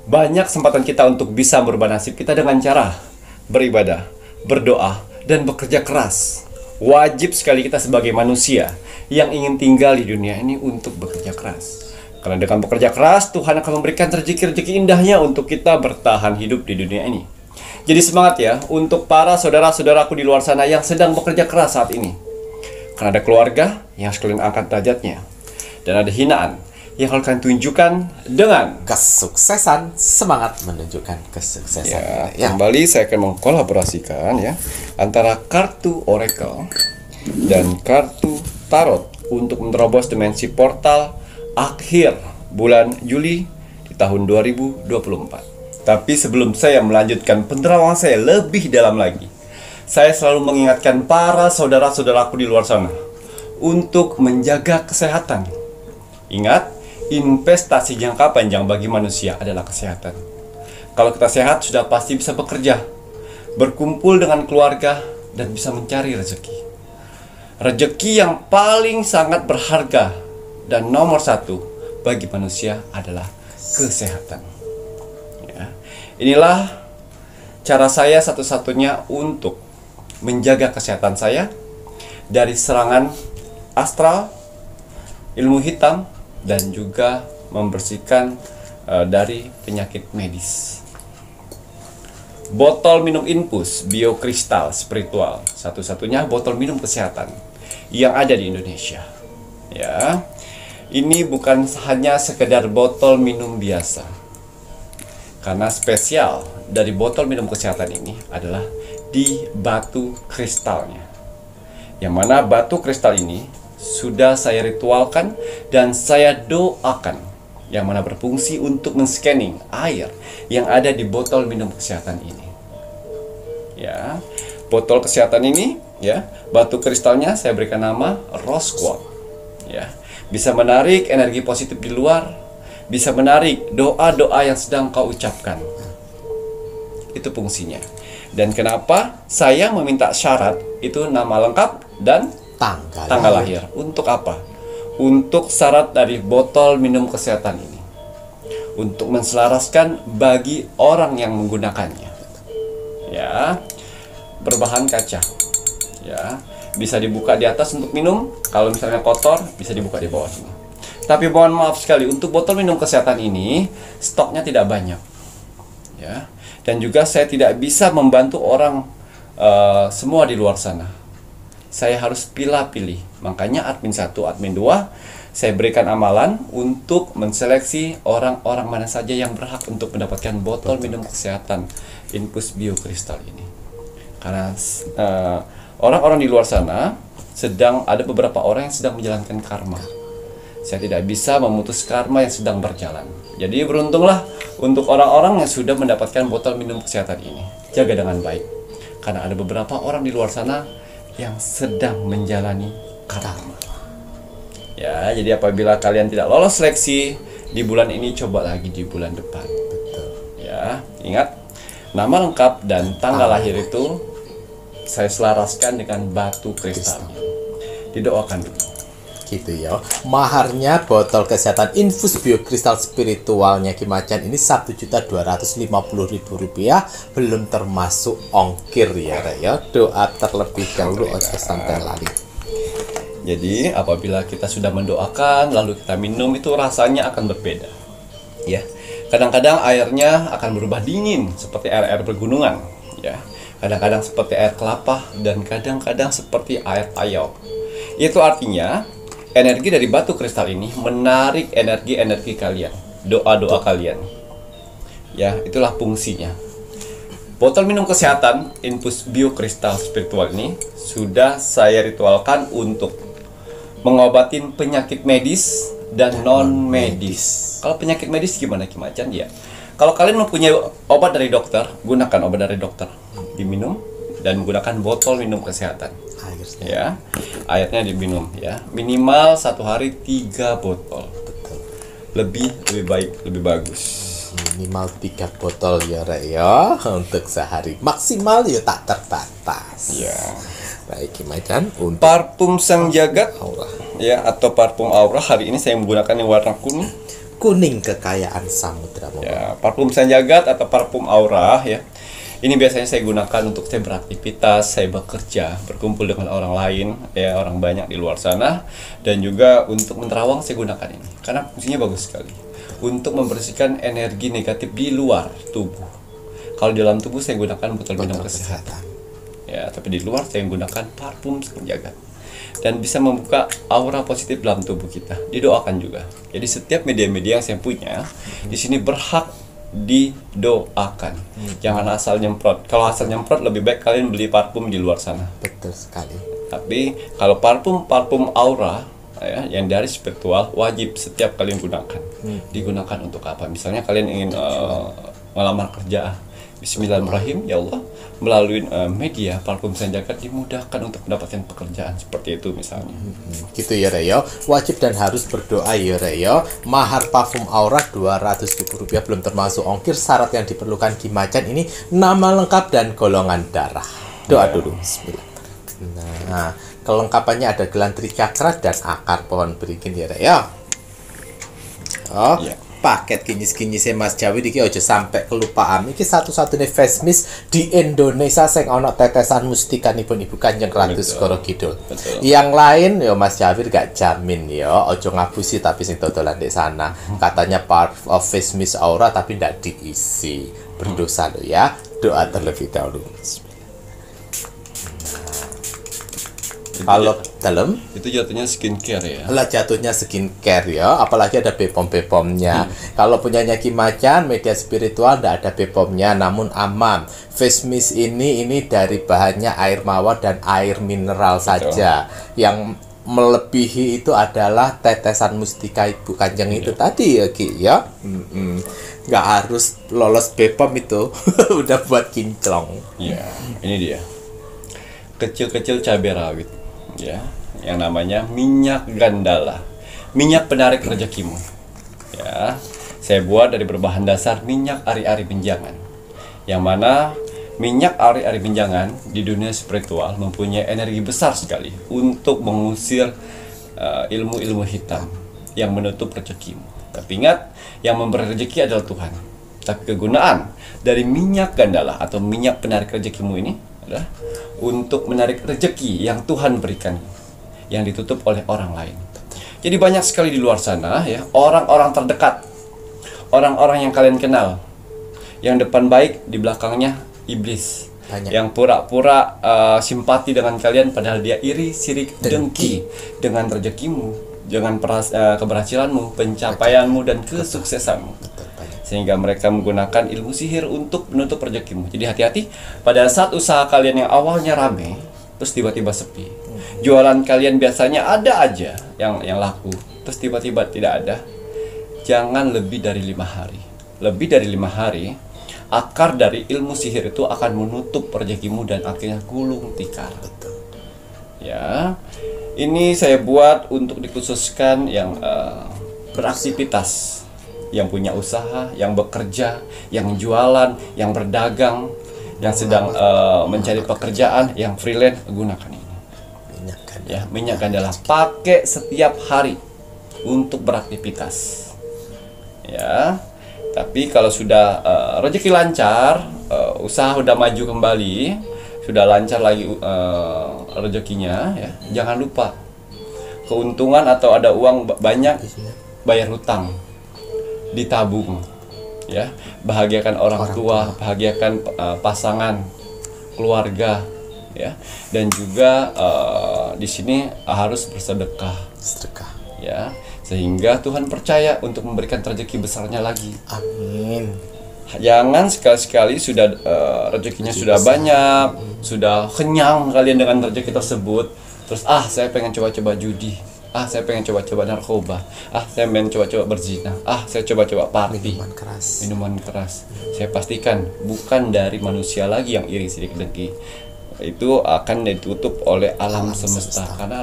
Banyak kesempatan kita untuk bisa merubah nasib kita dengan cara beribadah, berdoa, dan bekerja keras. Wajib sekali kita sebagai manusia yang ingin tinggal di dunia ini untuk bekerja keras. Karena dengan bekerja keras, Tuhan akan memberikan rezeki-rezeki indahnya untuk kita bertahan hidup di dunia ini. Jadi semangat ya untuk para saudara-saudaraku di luar sana yang sedang bekerja keras saat ini. Karena ada keluarga yang harus kalian angkat derajatnya. Dan ada hinaan yang harus kalian tunjukkan dengan kesuksesan, semangat menunjukkan kesuksesan. Kembali saya akan mengkolaborasikan ya antara kartu Oracle dan kartu Tarot untuk menerobos dimensi portal akhir bulan Juli di tahun 2024. Tapi sebelum saya melanjutkan penerawangan saya lebih dalam lagi, saya selalu mengingatkan para saudara-saudaraku di luar sana untuk menjaga kesehatan. Ingat, investasi jangka panjang bagi manusia adalah kesehatan. Kalau kita sehat, sudah pasti bisa bekerja, berkumpul dengan keluarga, dan bisa mencari rezeki. Rezeki yang paling sangat berharga dan nomor satu bagi manusia adalah kesehatan. Ya. Inilah cara saya satu-satunya untuk menjaga kesehatan saya dari serangan astral, ilmu hitam, dan juga membersihkan dari penyakit medis. Botol minum infus biokristal spiritual, satu-satunya botol minum kesehatan yang ada di Indonesia. Ya, ini bukan hanya sekedar botol minum biasa, karena spesial dari botol minum kesehatan ini adalah di batu kristalnya, yang mana batu kristal ini sudah saya ritualkan dan saya doakan, yang mana berfungsi untuk men-scanning air yang ada di botol minum kesehatan ini. Ya, botol kesehatan ini, ya, batu kristalnya saya berikan nama Rose Quartz. Ya, bisa menarik energi positif di luar, bisa menarik doa-doa yang sedang kau ucapkan. Itu fungsinya. Dan kenapa saya meminta syarat itu nama lengkap dan tanggal lahir. Untuk apa? Untuk syarat dari botol minum kesehatan ini, untuk menselaraskan bagi orang yang menggunakannya. Ya, berbahan kaca. Ya, bisa dibuka di atas untuk minum. Kalau misalnya kotor, bisa dibuka di bawah sini. Tapi mohon maaf sekali, untuk botol minum kesehatan ini stoknya tidak banyak. Ya, dan juga saya tidak bisa membantu orang semua di luar sana. Saya harus pilih-pilih. Makanya admin 1, admin 2, saya berikan amalan untuk menseleksi orang-orang mana saja yang berhak untuk mendapatkan botol minum kesehatan infus biokristal ini. Karena orang-orang di luar sana ada beberapa orang yang sedang menjalankan karma. Saya tidak bisa memutus karma yang sedang berjalan. Jadi beruntunglah untuk orang-orang yang sudah mendapatkan botol minum kesehatan ini. Jaga dengan baik, karena ada beberapa orang di luar sana yang sedang menjalani karma. Ya, jadi apabila kalian tidak lolos seleksi di bulan ini, coba lagi di bulan depan. Betul. Ya, ingat, nama lengkap dan tanggal lahir itu saya selaraskan dengan batu kristalnya. Didoakan dulu. Gitu ya. Maharnya botol kesehatan infus biokristal spiritualnya Ki Macan ini Rp1.250.000, belum termasuk ongkir ya, Rek ya. Doa terlebih dahulu ojo sampai lali. Jadi apabila kita sudah mendoakan lalu kita minum, itu rasanya akan berbeda. Ya. Kadang-kadang airnya akan berubah dingin seperti air-air pegunungan, ya. Kadang-kadang seperti air kelapa dan kadang-kadang seperti air payau. Itu artinya energi dari batu kristal ini menarik energi-energi kalian, doa-doa kalian. Ya, itulah fungsinya. Botol minum kesehatan infus biokristal spiritual ini sudah saya ritualkan untuk mengobatin penyakit medis dan non-medis. Kalau penyakit medis gimana Ki Macan? Ya, kalau kalian mempunyai obat dari dokter, gunakan obat dari dokter, diminum dan menggunakan botol minum kesehatan. Ya, airnya diminum ya, minimal 1 hari 3 botol. Betul. Lebih baik, lebih bagus. Minimal 3 botol ya, Rek ya, untuk sehari. Maksimal ya tak terbatas. Ya. Baik Ki Macan, untuk Parfum Sang Jagat aura. ya, atau parfum aura, hari ini saya menggunakan yang warna kuning. Kuning kekayaan samudra. Ya, parfum Sang Jagat atau parfum aura ya. Ini biasanya saya gunakan untuk saya beraktivitas, saya bekerja, berkumpul dengan orang lain, ya, orang banyak di luar sana, dan juga untuk menerawang saya gunakan ini karena fungsinya bagus sekali untuk membersihkan energi negatif di luar tubuh. Kalau di dalam tubuh saya gunakan botol minum kesehatan, ya, tapi di luar saya menggunakan parfum Sang Jagat dan bisa membuka aura positif dalam tubuh kita. Didoakan juga. Jadi setiap media-media yang saya punya di sini berhak didoakan. Jangan asal nyemprot. Kalau asal nyemprot, lebih baik kalian beli parfum di luar sana. Betul sekali. Tapi kalau parfum aura ya, yang dari spiritual, wajib setiap kalian gunakan. Digunakan untuk apa? Misalnya kalian ingin melamar kerja, Bismillahirrahmanirrahim, ya Allah, melalui media parfum Sang Jagat dimudahkan untuk mendapatkan pekerjaan, seperti itu misalnya. Gitu ya, Rek ya. Wajib dan harus berdoa ya, Rek ya. Mahar parfum aura Rp200.000 belum termasuk ongkir. Syarat yang diperlukan Ki Macan ini nama lengkap dan golongan darah. Doa dulu. Bismillah. Nah, kelengkapannya ada gelang tricakra dan akar pohon beringin ya, Rek, ya. Oh, Iya. paket kinyis-kinyisnya Mas Jawi iki aja sampai kelupaan. Iki satu-satunya face mist di Indonesia sing ana tetesan mustikanipun Ibu Kanjeng Ratu Betul. Segara Kidul. Betul. Yang lain ya Mas Jawi gak jamin ya, aja ngapusi tapi sing dodolan di sana. Katanya part of face mist aura tapi ndak diisi. Berdosa lo ya. Doa terlebih dahulu. Kalau dalam Itu jatuhnya skincare ya. lah jatuhnya skincare ya, apalagi ada Bepom-Bepomnya. Kalau punyanya Ki Macan, media spiritual ndak ada Bepomnya, namun aman. Face mist ini dari bahannya air mawar dan air mineral saja. Yang melebihi itu adalah tetesan mustika Ibu Kanjeng itu tadi ya Ki ya. Nggak harus lolos Bepom itu. Udah buat kinclong. Iya, ini dia. Kecil-kecil cabai rawit, ya, yang namanya minyak gandala, minyak penarik rezekimu. Ya, saya buat dari berbahan dasar minyak ari-ari benjangan, yang mana minyak ari-ari benjangan di dunia spiritual mempunyai energi besar sekali untuk mengusir ilmu-ilmu hitam yang menutup rezekimu. Tapi ingat, yang memberi rezeki adalah Tuhan. Tapi kegunaan dari minyak gandala atau minyak penarik rezekimu ini adalah untuk menarik rezeki yang Tuhan berikan, yang ditutup oleh orang lain. Jadi banyak sekali di luar sana ya, orang-orang terdekat, orang-orang yang kalian kenal, yang depan baik, di belakangnya iblis. Banyak. Yang pura-pura simpati dengan kalian padahal dia iri, sirik, dengki dengan rezekimu, dengan keberhasilanmu, pencapaianmu dan kesuksesanmu. Sehingga mereka menggunakan ilmu sihir untuk menutup rezekimu. Jadi hati-hati pada saat usaha kalian yang awalnya rame, terus tiba-tiba sepi. Jualan kalian biasanya ada aja yang laku, terus tiba-tiba tidak ada. Jangan lebih dari 5 hari. Lebih dari 5 hari, akar dari ilmu sihir itu akan menutup rezekimu dan akhirnya gulung tikar. Ya, ini saya buat untuk dikhususkan yang beraktivitas, yang punya usaha, yang bekerja, yang jualan, yang berdagang, yang sedang mencari pekerjaan, yang freelance, gunakan ini. Ya, minyak gandala pakai setiap hari untuk beraktivitas. Ya, tapi kalau sudah rezeki lancar, usaha udah maju kembali, sudah lancar lagi rezekinya, ya, jangan lupa keuntungan atau ada uang banyak, bayar hutang. Ditabung, ya, bahagiakan orang tua, bahagiakan pasangan, keluarga, ya, dan juga di sini harus bersedekah, ya, sehingga Tuhan percaya untuk memberikan rezeki besarnya lagi. Amin. Jangan sekali-sekali sudah rezekinya sudah banyak, sudah kenyang kalian dengan rezeki tersebut, terus saya pengen coba-coba judi. Saya pengen coba-coba narkoba. Saya pengen coba-coba berzina. Saya coba-coba party. Minuman keras. Saya pastikan bukan dari manusia lagi yang iri sirik dengki. Itu akan ditutup oleh alam semesta. Karena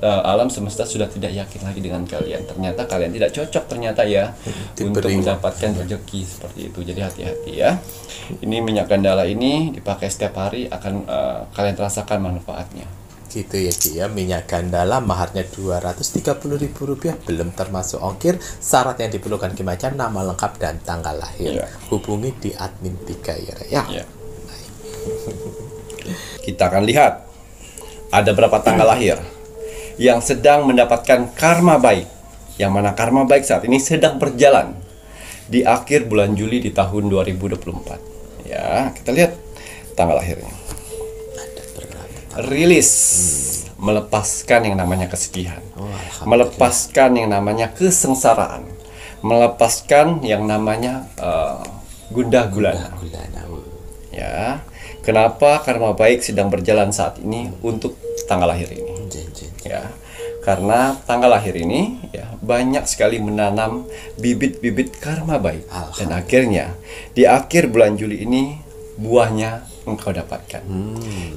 alam semesta sudah tidak yakin lagi dengan kalian. Ternyata kalian tidak cocok ternyata ya untuk mendapatkan rezeki seperti itu. Jadi hati-hati ya. Ini minyak gandala ini dipakai setiap hari akan kalian rasakan manfaatnya. Gitu ya Ki ya, minyak gandala maharnya Rp230.000, belum termasuk ongkir. Syarat yang diperlukan Ki Macan, nama lengkap dan tanggal lahir. Hubungi di admin 3 ya. Kita akan lihat ada berapa tanggal lahir yang sedang mendapatkan karma baik, yang mana karma baik saat ini sedang berjalan di akhir bulan Juli di tahun 2024. Ya, kita lihat tanggal lahirnya. Rilis, melepaskan yang namanya kesedihan, melepaskan yang namanya kesengsaraan, melepaskan yang namanya gundah gulana. Ya, kenapa karma baik sedang berjalan saat ini untuk tanggal lahir ini? Ya, karena tanggal lahir ini ya banyak sekali menanam bibit-bibit karma baik, dan akhirnya di akhir bulan Juli ini buahnya engkau dapatkan.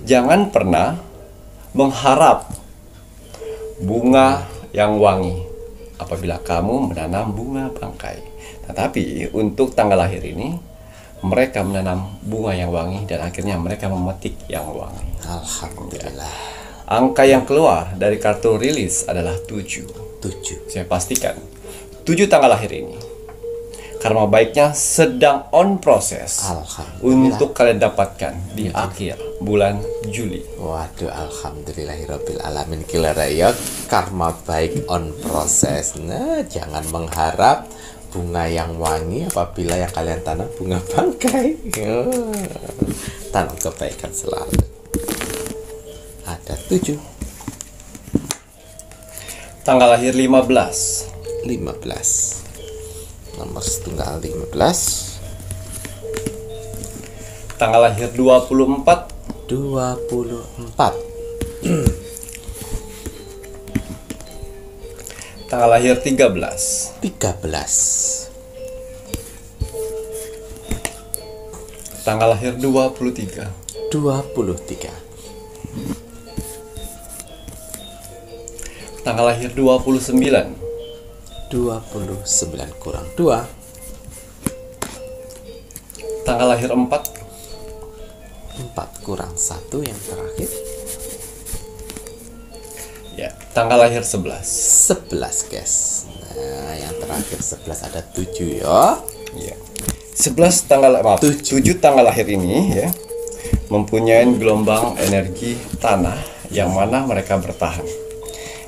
Jangan pernah mengharap bunga yang wangi apabila kamu menanam bunga bangkai. Tetapi untuk tanggal lahir ini, mereka menanam bunga yang wangi dan akhirnya mereka memetik yang wangi. Alhamdulillah. Angka yang keluar dari kartu rilis adalah 7. 7. Saya pastikan 7 tanggal lahir ini karma baiknya sedang on proses Alhamdulillah. untuk kalian dapatkan di akhir bulan Juli. Waduh, alhamdulillahirabbil alamin. Kira ya, karma baik on proses. Nah, jangan mengharap bunga yang wangi apabila yang kalian tanam bunga bangkai. Tanam kebaikan selalu. Ada 7. Tanggal lahir 15. 15. Nomor setunggal 15. Tanggal lahir 24. 24. Tanggal lahir 13. 13. Tanggal lahir 23. 23. Tanggal lahir 29. 29 kurang 2. Tanggal lahir 4. 4 kurang 1 yang terakhir. Ya, tanggal lahir 11. 11 guys. Nah, yang terakhir 11 ada 7 ya. Ya. 11 tanggal maaf, 7 tanggal lahir ini ya mempunyai gelombang energi tanah yang mana mereka bertahan.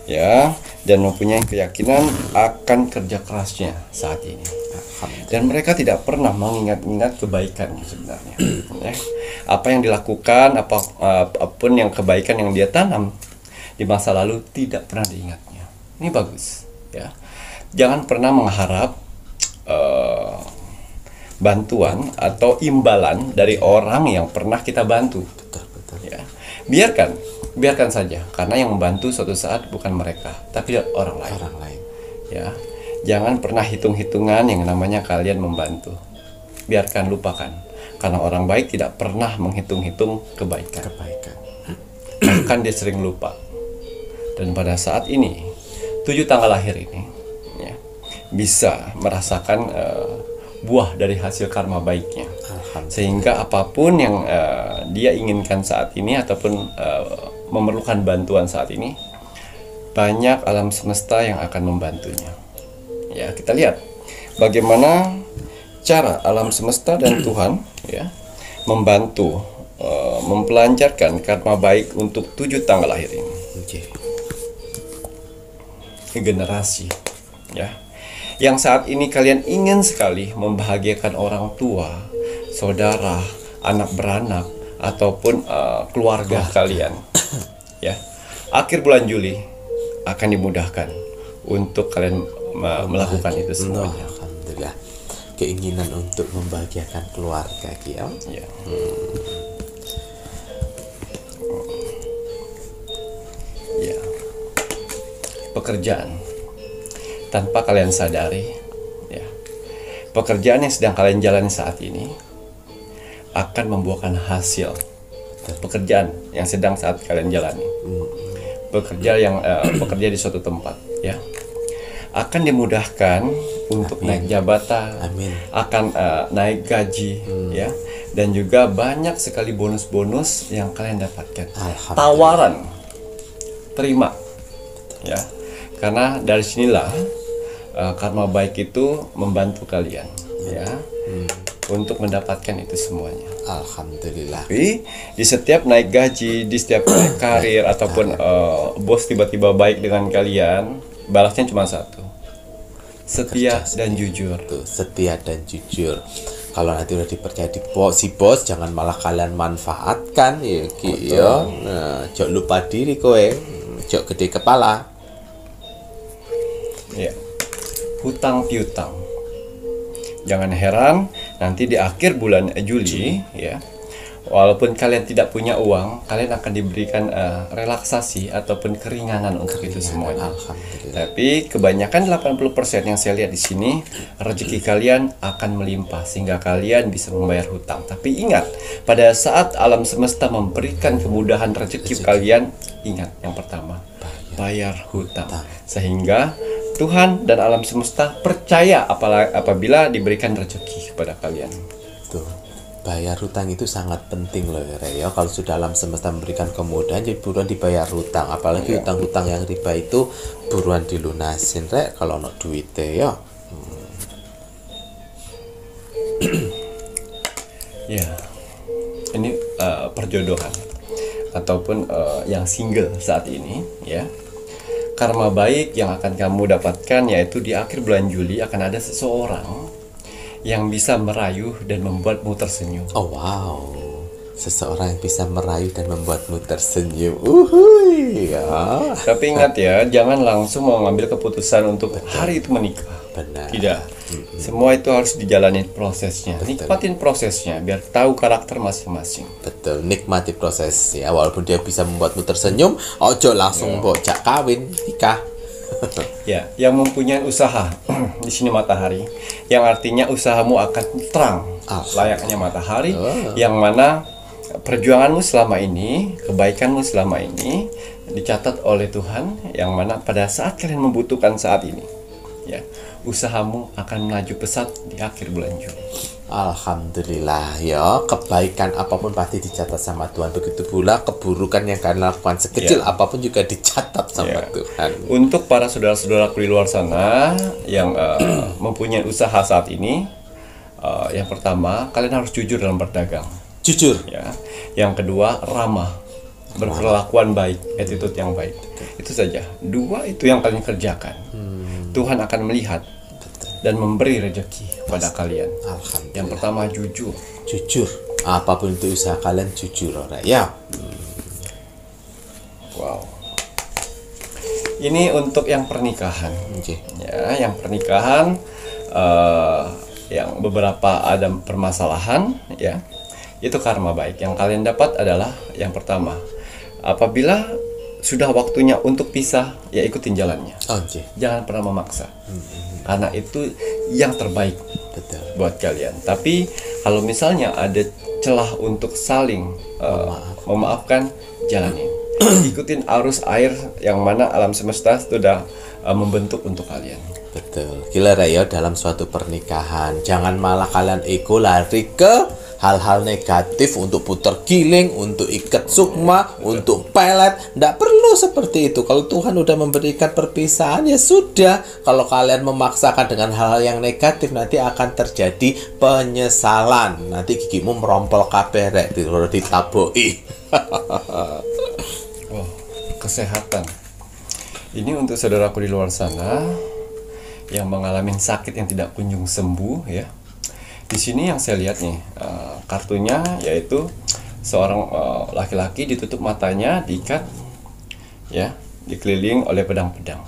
Ya, dan mempunyai keyakinan akan kerja kerasnya saat ini. Dan mereka tidak pernah mengingat-ingat kebaikan sebenarnya. Ya. Apa yang dilakukan, apapun yang kebaikan yang dia tanam di masa lalu tidak pernah diingatnya. Ini bagus, ya. Jangan pernah mengharap bantuan atau imbalan dari orang yang pernah kita bantu. Betul. Ya. Biarkan saja, karena yang membantu suatu saat bukan mereka, tapi orang lain. Ya, jangan pernah hitung-hitungan yang namanya kalian membantu. Biarkan, lupakan, karena orang baik tidak pernah menghitung-hitung kebaikan. Bahkan dia sering lupa. Dan pada saat ini, 7 tanggal lahir ini, ya, bisa merasakan buah dari hasil karma baiknya. Sehingga apapun yang dia inginkan saat ini ataupun memerlukan bantuan saat ini, banyak alam semesta yang akan membantunya. Ya, kita lihat bagaimana cara alam semesta dan Tuhan ya membantu mempelancarkan karma baik untuk 7 tanggal lahir ini. Generasi ya yang saat ini kalian ingin sekali membahagiakan orang tua, saudara, anak beranak ataupun keluarga kalian. Ya, akhir bulan Juli akan dimudahkan untuk kalian melakukan itu semuanya. Alhamdulillah. Keinginan untuk membahagiakan keluarga ya. Ya. Ya. Pekerjaan tanpa kalian sadari, ya. Pekerjaan yang sedang kalian jalani saat ini akan membuahkan hasil. Pekerjaan yang sedang saat kalian jalani, bekerja di suatu tempat, ya, akan dimudahkan untuk naik jabatan, akan naik gaji, ya, dan juga banyak sekali bonus-bonus yang kalian dapatkan. Tawaran, terima, ya, karena dari sinilah karma baik itu membantu kalian, ya, untuk mendapatkan itu semuanya. Alhamdulillah. Tapi di setiap naik gaji, di setiap naik karir ataupun bos tiba-tiba baik dengan kalian, balasnya cuma satu: setia dan jujur. Setia dan jujur. Kalau nanti udah dipercaya si bos, jangan malah kalian manfaatkan ya, Ki ya. Nah, jok lupa diri kowe, jok gede kepala. Ya. Hutang piutang. Jangan heran nanti di akhir bulan Juli, ya, walaupun kalian tidak punya uang, kalian akan diberikan relaksasi ataupun keringanan untuk itu semuanya. Tapi kebanyakan 80% yang saya lihat di sini, rezeki kalian akan melimpah sehingga kalian bisa membayar hutang. Tapi ingat, pada saat alam semesta memberikan kemudahan rezeki kalian, ingat yang pertama, bayar hutang. Sehingga Tuhan dan alam semesta percaya apabila diberikan rezeki kepada kalian. bayar hutang itu sangat penting loh ya, Rek, ya. Kalau sudah alam semesta memberikan kemudahan, jadi buruan dibayar hutang. Apalagi hutang-hutang yang riba itu buruan dilunasin, Rek, kalau no duitnya ya. Ya, ini perjodohan ataupun yang single saat ini, ya. Karma baik yang akan kamu dapatkan yaitu di akhir bulan Juli akan ada seseorang yang bisa merayu dan membuatmu tersenyum. Oh wow, seseorang yang bisa merayu dan membuatmu tersenyum. Uhuy, ya. Tapi ingat ya, jangan langsung mengambil keputusan untuk hari itu menikah. Benar. Tidak. Semua itu harus dijalani prosesnya. Nikmatin prosesnya biar tahu karakter masing-masing. Betul, nikmati proses ya. Walaupun dia bisa membuatmu tersenyum, ojo langsung bocak kawin nikah. Ya, yang mempunyai usaha di sini matahari, yang artinya usahamu akan terang layaknya matahari, yang mana perjuanganmu selama ini, kebaikanmu selama ini dicatat oleh Tuhan, yang mana pada saat kalian membutuhkan saat ini, ya, usahamu akan melaju pesat di akhir bulan Juli. Alhamdulillah ya, kebaikan apapun pasti dicatat sama Tuhan. Begitu pula keburukan yang kalian lakukan sekecil apapun juga dicatat sama Tuhan. Untuk para saudara-saudaraku di luar sana yang mempunyai usaha saat ini, yang pertama kalian harus jujur dalam berdagang. Jujur. Ya. Yang kedua ramah, berperlakuan baik, attitude yang baik. Itu saja. Dua itu yang kalian kerjakan. Tuhan akan melihat dan memberi rezeki pada kalian. Alhamdulillah. Yang pertama jujur. Jujur. Apapun itu usaha kalian jujur, orang ya. Wow. Ini untuk yang pernikahan. Ya, yang pernikahan yang beberapa ada permasalahan, ya. Itu karma baik. Yang kalian dapat adalah yang pertama, apabila sudah waktunya untuk pisah, ya ikutin jalannya. Jangan pernah memaksa. Karena itu yang terbaik buat kalian. Tapi kalau misalnya ada celah untuk saling memaafkan, jalanin. Ikutin arus air yang mana alam semesta sudah membentuk untuk kalian. Betul. Gila Rayo, dalam suatu pernikahan jangan malah kalian ego lari ke hal-hal negatif untuk putar giling, untuk ikat sukma, untuk pelet. Nggak perlu seperti itu. Kalau Tuhan udah memberikan perpisahan, ya sudah. Kalau kalian memaksakan dengan hal-hal yang negatif, nanti akan terjadi penyesalan. Nanti gigimu merompol kabeh ditaboi. Kesehatan. Ini untuk saudaraku di luar sana yang mengalami sakit yang tidak kunjung sembuh, ya. Di sini yang saya lihat nih kartunya yaitu seorang laki-laki ditutup matanya, diikat, ya, dikeliling oleh pedang-pedang.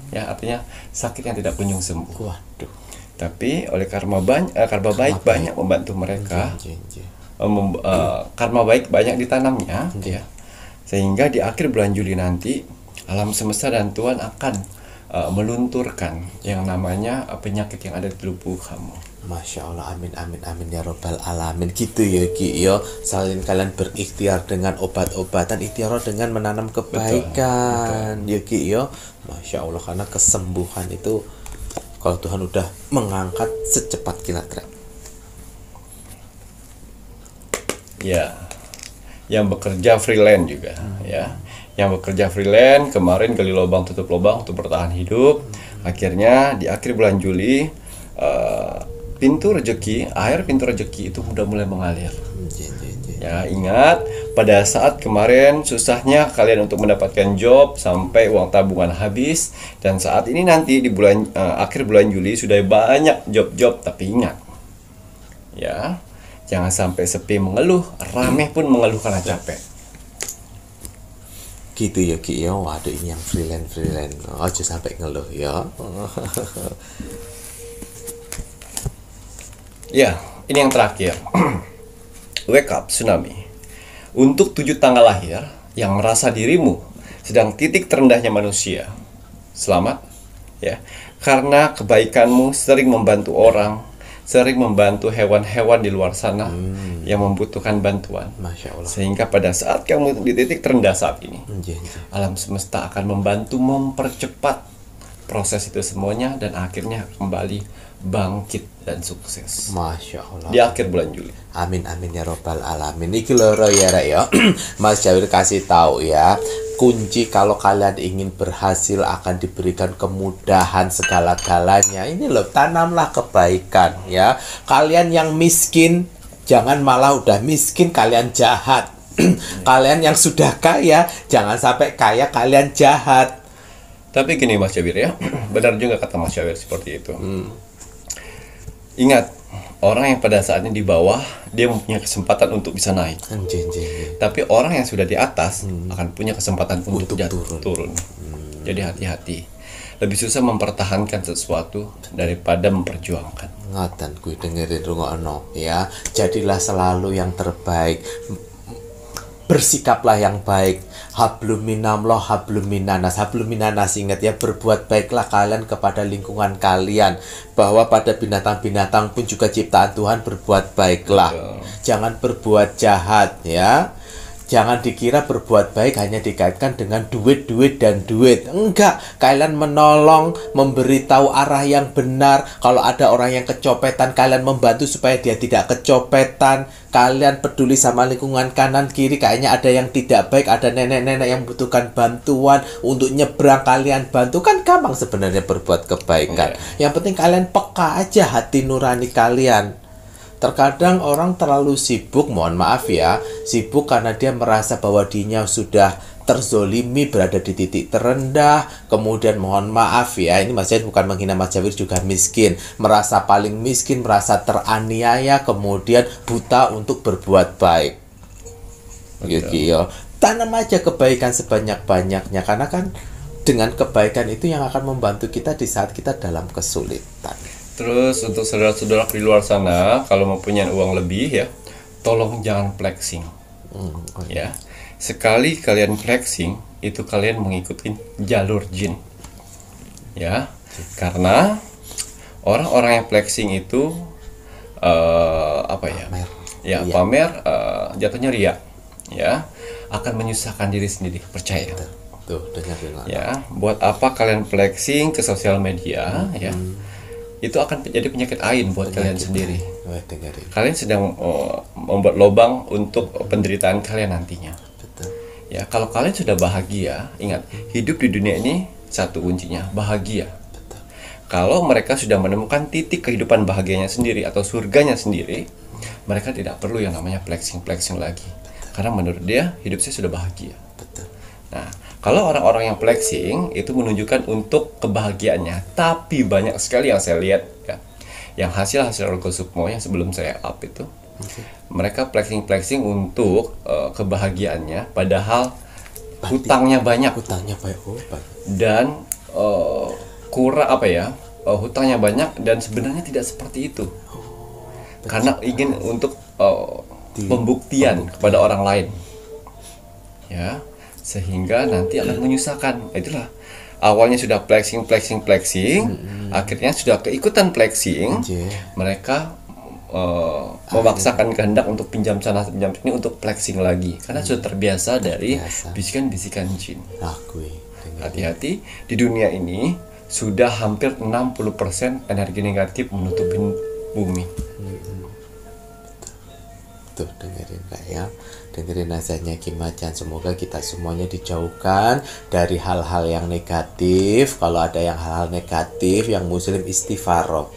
Ya, artinya sakit yang tidak kunjung sembuh. Waduh. Tapi oleh karma baik banyak membantu mereka. Karma baik banyak ditanamnya, ya. Sehingga di akhir bulan Juli nanti alam semesta dan Tuhan akan melunturkan yang namanya penyakit yang ada di tubuh kamu. Masya Allah, amin amin amin ya robbal alamin. Gitu ya Ki yo, selain kalian berikhtiar dengan obat-obatan, ikhtiar dengan menanam kebaikan. Betul. Ya Ki yo, Masya Allah, karena kesembuhan itu kalau Tuhan udah mengangkat secepat kilat. Ya, yang bekerja freelance juga, ya. Yang bekerja freelance kemarin gali lubang tutup lubang untuk bertahan hidup. Akhirnya di akhir bulan Juli pintu rezeki itu udah mulai mengalir. Ya, ingat pada saat kemarin susahnya kalian untuk mendapatkan job sampai uang tabungan habis, dan saat ini nanti di akhir bulan Juli sudah banyak job-job. Tapi ingat, ya, jangan sampai sepi mengeluh, rame pun mengeluh karena capek. Gitu ya Ki ya. Waduh, ini yang freelance ojo sampai ngeluh ya. Ya, ini yang terakhir. Wake up tsunami. Untuk 7 tanggal lahir yang merasa dirimu sedang titik terendahnya manusia, selamat, ya. Karena kebaikanmu sering membantu orang, sering membantu hewan-hewan di luar sana yang membutuhkan bantuan. Masya Allah. Sehingga pada saat kamu di titik terendah saat ini, alam semesta akan membantu mempercepat proses itu semuanya dan akhirnya kembali bangkit dan sukses Masya Allah. di akhir bulan Juli. Amin amin ya robbal alamin. Iki loro ya Rek ya. Mas Jawir kasih tahu ya. Kunci kalau kalian ingin berhasil akan diberikan kemudahan segala-galanya. Ini loh, tanamlah kebaikan ya. Kalian yang miskin jangan malah udah miskin kalian jahat. Kalian yang sudah kaya jangan sampai kaya kalian jahat. Tapi gini Mas Jawir ya, benar juga kata Mas Jawir seperti itu. Ingat, orang yang pada saatnya di bawah, dia mempunyai kesempatan untuk bisa naik. Tapi orang yang sudah di atas akan punya kesempatan untuk turun. Jadi hati-hati. Lebih susah mempertahankan sesuatu daripada memperjuangkan. Ngoten kuwi dengerin rungokno ya. Jadilah selalu yang terbaik. Bersikaplah yang baik. Hablum minallah, hablum minanas. Hablum minanas, ingat ya, berbuat baiklah kalian kepada lingkungan kalian. Bahwa pada binatang-binatang pun juga ciptaan Tuhan, berbuat baiklah. Jangan berbuat jahat ya. Jangan dikira berbuat baik hanya dikaitkan dengan duit, duit, dan duit. Enggak, kalian menolong, memberitahu arah yang benar. Kalau ada orang yang kecopetan, kalian membantu supaya dia tidak kecopetan. Kalian peduli sama lingkungan kanan kiri. Kayaknya ada yang tidak baik, ada nenek-nenek yang membutuhkan bantuan untuk nyebrang, kalian bantu. Kan gampang sebenarnya berbuat kebaikan. Yang penting kalian peka aja hati nurani kalian. Terkadang orang terlalu sibuk, mohon maaf ya, sibuk karena dia merasa bahwa dirinya sudah terzolimi, berada di titik terendah. Kemudian mohon maaf ya, ini Mas Jawir bukan menghina Mas Jawir, juga miskin, merasa paling miskin, merasa teraniaya, kemudian buta untuk berbuat baik. Gitu ya. Tanam aja kebaikan sebanyak-banyaknya, karena kan dengan kebaikan itu yang akan membantu kita di saat kita dalam kesulitan. Terus untuk saudara-saudara di luar sana, kalau mempunyai uang lebih ya, tolong jangan flexing. Ya, sekali kalian flexing, itu kalian mengikuti jalur jin. Ya, karena orang-orang yang flexing itu Pamer. Ya, pamer, jatuhnya ria. Ya, akan menyusahkan diri sendiri, percaya. Tuh, dengerin. Ya, buat apa kalian flexing ke sosial media ya? Itu akan jadi penyakit ain buat kalian sendiri. Kalian sedang membuat lubang untuk penderitaan kalian nantinya. Betul. Ya, kalau kalian sudah bahagia, ingat, hidup di dunia ini satu kuncinya, bahagia. Betul. Kalau mereka sudah menemukan titik kehidupan bahagianya sendiri atau surganya sendiri, mereka tidak perlu yang namanya flexing-flexing lagi. Karena menurut dia, hidup saya sudah bahagia. Betul. Nah, kalau orang-orang yang flexing itu menunjukkan untuk kebahagiaannya, tapi banyak sekali yang saya lihat ya, yang hasil Ronggo Sukmo yang sebelum saya up itu, mereka flexing untuk kebahagiaannya, padahal hutangnya banyak. Dan hutangnya banyak dan sebenarnya tidak seperti itu, karena ingin untuk pembuktian kepada orang lain, ya. Sehingga nanti akan menyusahkan. Itulah, awalnya sudah flexing, akhirnya sudah keikutan flexing, mereka memaksakan kehendak untuk pinjam sana pinjam sini untuk flexing lagi, karena sudah terbiasa dari bisikan-bisikan jin. Hati-hati, di dunia ini sudah hampir 60% energi negatif menutupi bumi. Tuh, dengerin Kak ya, dengerin nasihatnya Ki Macan. Semoga kita semuanya dijauhkan dari hal-hal yang negatif. Kalau ada yang hal-hal negatif, yang muslim istighfar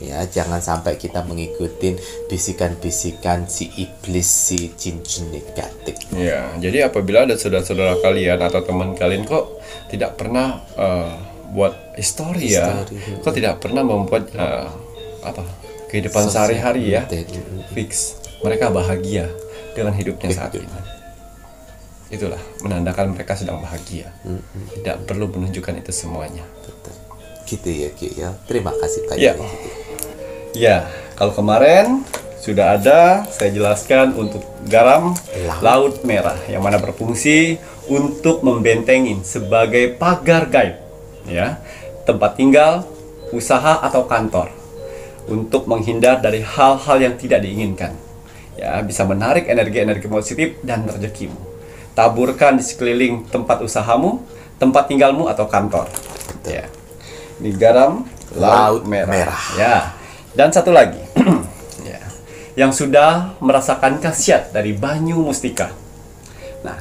ya, jangan sampai kita mengikuti bisikan-bisikan si iblis, si jin-jin negatif. Ya, jadi apabila ada saudara-saudara kalian atau teman kalian kok tidak pernah buat history ya, kok tidak pernah membuat kehidupan sehari-hari ya fix, mereka bahagia dengan hidupnya saat ini. Itulah menandakan mereka sedang bahagia. Tidak perlu menunjukkan itu semuanya. Betul. Gitu ya Ki ya. Terima kasih banyak. Ya. Ya, kalau kemarin sudah ada saya jelaskan untuk garam laut merah yang mana berfungsi untuk membentengin sebagai pagar gaib ya, tempat tinggal, usaha atau kantor, untuk menghindar dari hal-hal yang tidak diinginkan. Ya, bisa menarik energi-energi positif dan rezekimu. Taburkan di sekeliling tempat usahamu, tempat tinggalmu atau kantor. Ya. Ini garam Laut Merah. Ya. Dan satu lagi. Ya. Yang sudah merasakan khasiat dari Banyu Mustika. Nah,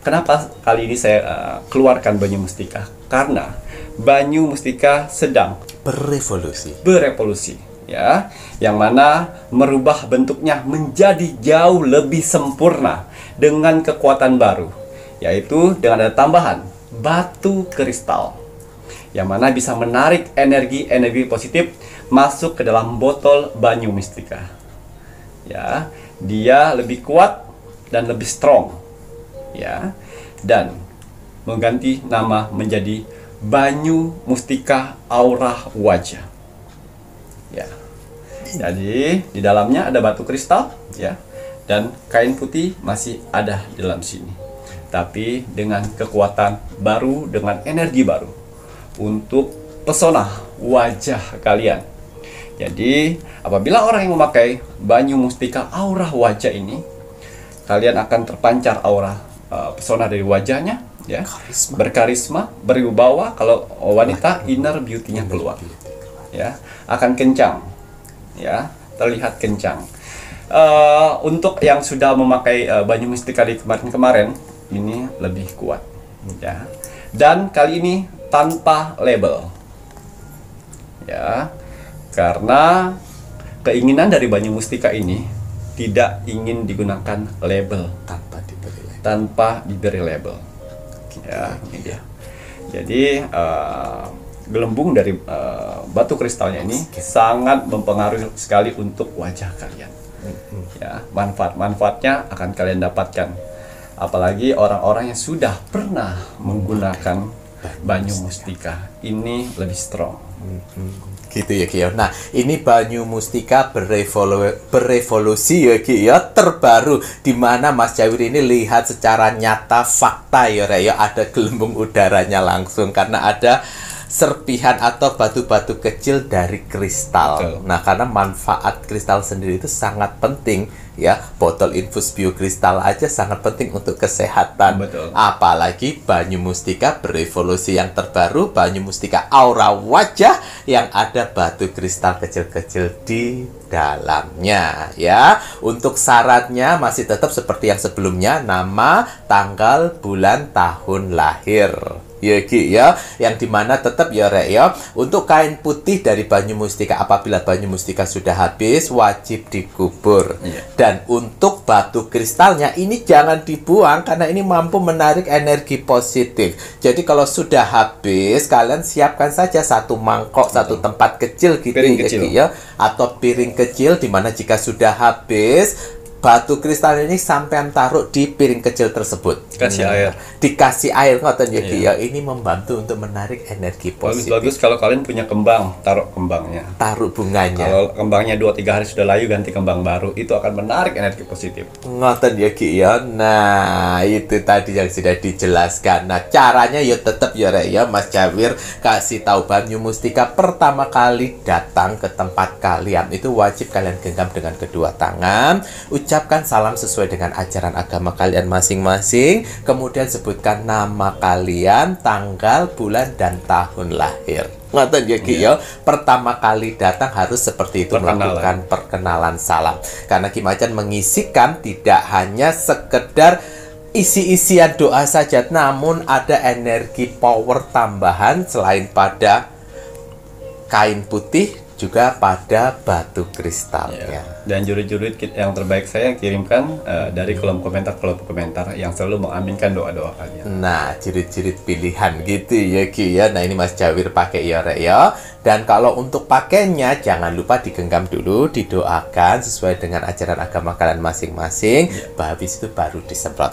kenapa kali ini saya keluarkan Banyu Mustika? Karena Banyu Mustika sedang berevolusi, ya, yang mana merubah bentuknya menjadi jauh lebih sempurna dengan kekuatan baru, yaitu dengan ada tambahan batu kristal, yang mana bisa menarik energi positif masuk ke dalam botol Banyu Mustika. Ya, dia lebih kuat dan lebih strong, ya, dan mengganti nama menjadi Banyu Mustika Aura Wajah. Ya. Jadi di dalamnya ada batu kristal, ya, dan kain putih masih ada di dalam sini. Tapi dengan kekuatan baru, dengan energi baru untuk pesona wajah kalian. Jadi apabila orang yang memakai Banyu Mustika Aura Wajah ini, kalian akan terpancar aura pesona dari wajahnya, ya, berkarisma, berwibawa. Kalau wanita, inner beauty-nya keluar, ya, akan kencang, ya, terlihat kencang. Untuk yang sudah memakai Banyu Mustika di kemarin-kemarin, ini lebih kuat, ya, dan kali ini tanpa label, ya, karena keinginan dari Banyu Mustika ini tidak ingin digunakan label, tanpa diberi label. Ya, ini dia. Jadi gelembung dari batu kristalnya ini sangat mempengaruhi sekali untuk wajah kalian. Ya, manfaatnya akan kalian dapatkan. Apalagi orang-orang yang sudah pernah menggunakan Banyu Mustika, ini lebih strong. Gitu ya Ki ya. Nah, ini Banyu Mustika berevolusi ya Ki ya, terbaru, di mana Mas Jawir ini lihat secara nyata fakta ya Rek ya, ada gelembung udaranya langsung karena ada serpihan atau batu-batu kecil dari kristal. Betul. Nah, karena manfaat kristal sendiri itu sangat penting ya. Botol infus biokristal aja sangat penting untuk kesehatan. Betul. Apalagi Banyu Mustika berevolusi yang terbaru, Banyu Mustika Aura Wajah yang ada batu kristal kecil-kecil di dalamnya ya. Untuk syaratnya masih tetap seperti yang sebelumnya, nama, tanggal, bulan, tahun lahir. Ya Ki ya, yang dimana tetap ya Rek ya, untuk kain putih dari Banyu Mustika apabila Banyu Mustika sudah habis wajib dikubur. Dan untuk batu kristalnya ini jangan dibuang karena ini mampu menarik energi positif. Jadi kalau sudah habis, kalian siapkan saja satu mangkok, satu tempat kecil gitu Piring ya kecil. Ki ya, atau piring kecil, dimana jika sudah habis batu kristal ini sampean taruh di piring kecil tersebut. Kasih air. Dikasih air ngoten ya Ki ya. Ini membantu untuk menarik energi positif. Bagus kalau kalian punya kembang, taruh kembangnya. Taruh bunganya. Kalau kembangnya 2-3 hari sudah layu, ganti kembang baru, itu akan menarik energi positif. Ngoten ya Ki ya. Nah, itu tadi yang sudah dijelaskan. Nah, caranya ya tetap ya Rek ya, Mas Jawir kasih tahu Banyu Mustika pertama kali datang ke tempat kalian itu wajib kalian genggam dengan kedua tangan, ucapkan salam sesuai dengan ajaran agama kalian masing-masing, kemudian sebutkan nama kalian, tanggal, bulan, dan tahun lahir. Ngoten ya Ki ya. Pertama kali datang harus seperti itu, melakukan perkenalan salam. Karena Ki Macan mengisikan tidak hanya sekedar isi-isian doa saja, namun ada energi power tambahan selain pada kain putih, juga pada batu kristalnya. Dan jurid-jurid yang terbaik saya kirimkan dari kolom komentar yang selalu mengaminkan doa-doa kalian. Nah, jurid-jurid pilihan gitu ya Ki ya. Nah, ini Mas Jawir pakai ya Rek ya. Dan kalau untuk pakainya jangan lupa digenggam dulu, didoakan sesuai dengan ajaran agama kalian masing-masing. Habis itu baru disemprot.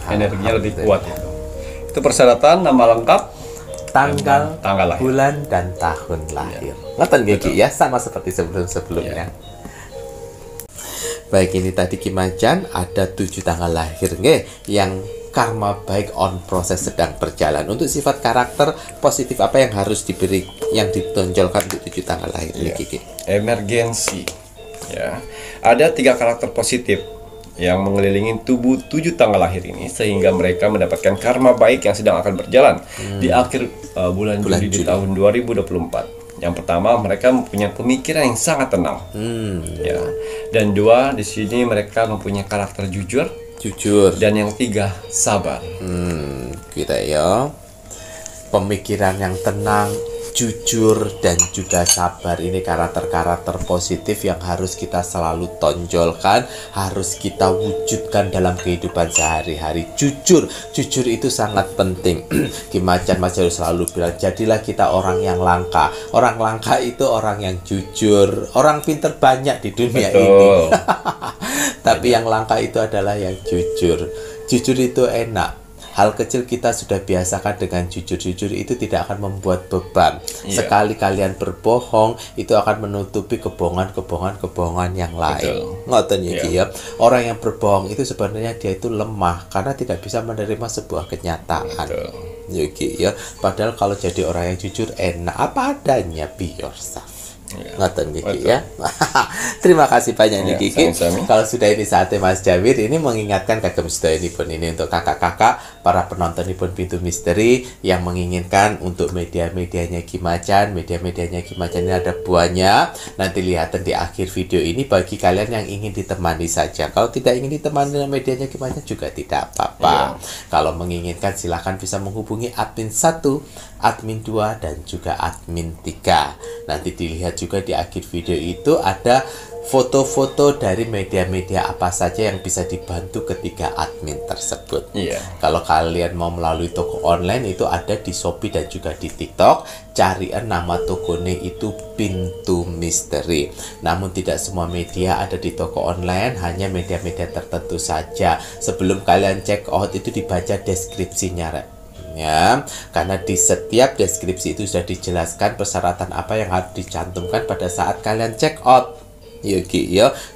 Energinya lebih kuat itu. Itu persyaratan, nama lengkap, tanggal lahir, bulan, dan tahun lahir. Ngoten nggih Ki ya, sama seperti sebelum-sebelumnya. Baik, ini tadi Ki Macan ada 7 tanggal lahir nggih yang karma baik on proses sedang berjalan. Untuk sifat karakter positif apa yang harus diberi, yang ditonjolkan untuk 7 tanggal lahir ini Ki? Emergensi. Ya. Ada 3 karakter positif yang mengelilingi tubuh 7 tanggal lahir ini, sehingga mereka mendapatkan karma baik yang sedang akan berjalan di akhir bulan Juli di tahun 2024. Yang pertama, mereka mempunyai pemikiran yang sangat tenang, ya. Dan dua, di sini mereka mempunyai karakter jujur. Dan yang tiga, sabar. Kita ya, pemikiran yang tenang, jujur, dan juga sabar. Ini karakter-karakter positif yang harus kita selalu tonjolkan, harus kita wujudkan dalam kehidupan sehari-hari. Jujur itu sangat penting. Ki Macan Mas harus selalu bilang, jadilah kita orang yang langka. Orang langka itu orang yang jujur. Orang pinter banyak di dunia ini. Tapi yang langka itu adalah yang jujur. Jujur itu enak. Hal kecil kita sudah biasakan dengan jujur-jujur itu tidak akan membuat beban. Sekali kalian berbohong, itu akan menutupi kebohongan yang lain. Ngoten ya. Orang yang berbohong itu sebenarnya dia itu lemah karena tidak bisa menerima sebuah kenyataan. Ya. Padahal kalau jadi orang yang jujur enak apa adanya, be yourself. Ngoten Kiki ya. Terima kasih banyak nih Kiki. Kalau sudah ini saatnya Mas Jawir ini mengingatkan kagem sedayanipun ini untuk kakak-kakak para penontonipun Pintu Misteri yang menginginkan untuk media-medianya Ki Macan. Media-medianya Ki Macan ini ada buahnya. Nanti lihatan di akhir video ini bagi kalian yang ingin ditemani saja. Kalau tidak ingin ditemani dengan medianya Ki Macan juga tidak apa-apa. Kalau menginginkan silahkan bisa menghubungi admin 1, admin 2, dan juga admin 3. Nanti dilihat juga di akhir video itu ada foto-foto dari media-media apa saja yang bisa dibantu ketiga admin tersebut. Kalau kalian mau melalui toko online itu ada di Shopee dan juga di TikTok. Carian nama tokonya itu Pintu Misteri. Namun tidak semua media ada di toko online, hanya media-media tertentu saja. Sebelum kalian check out itu dibaca deskripsinya, ya, karena di setiap deskripsi itu sudah dijelaskan persyaratan apa yang harus dicantumkan pada saat kalian check out.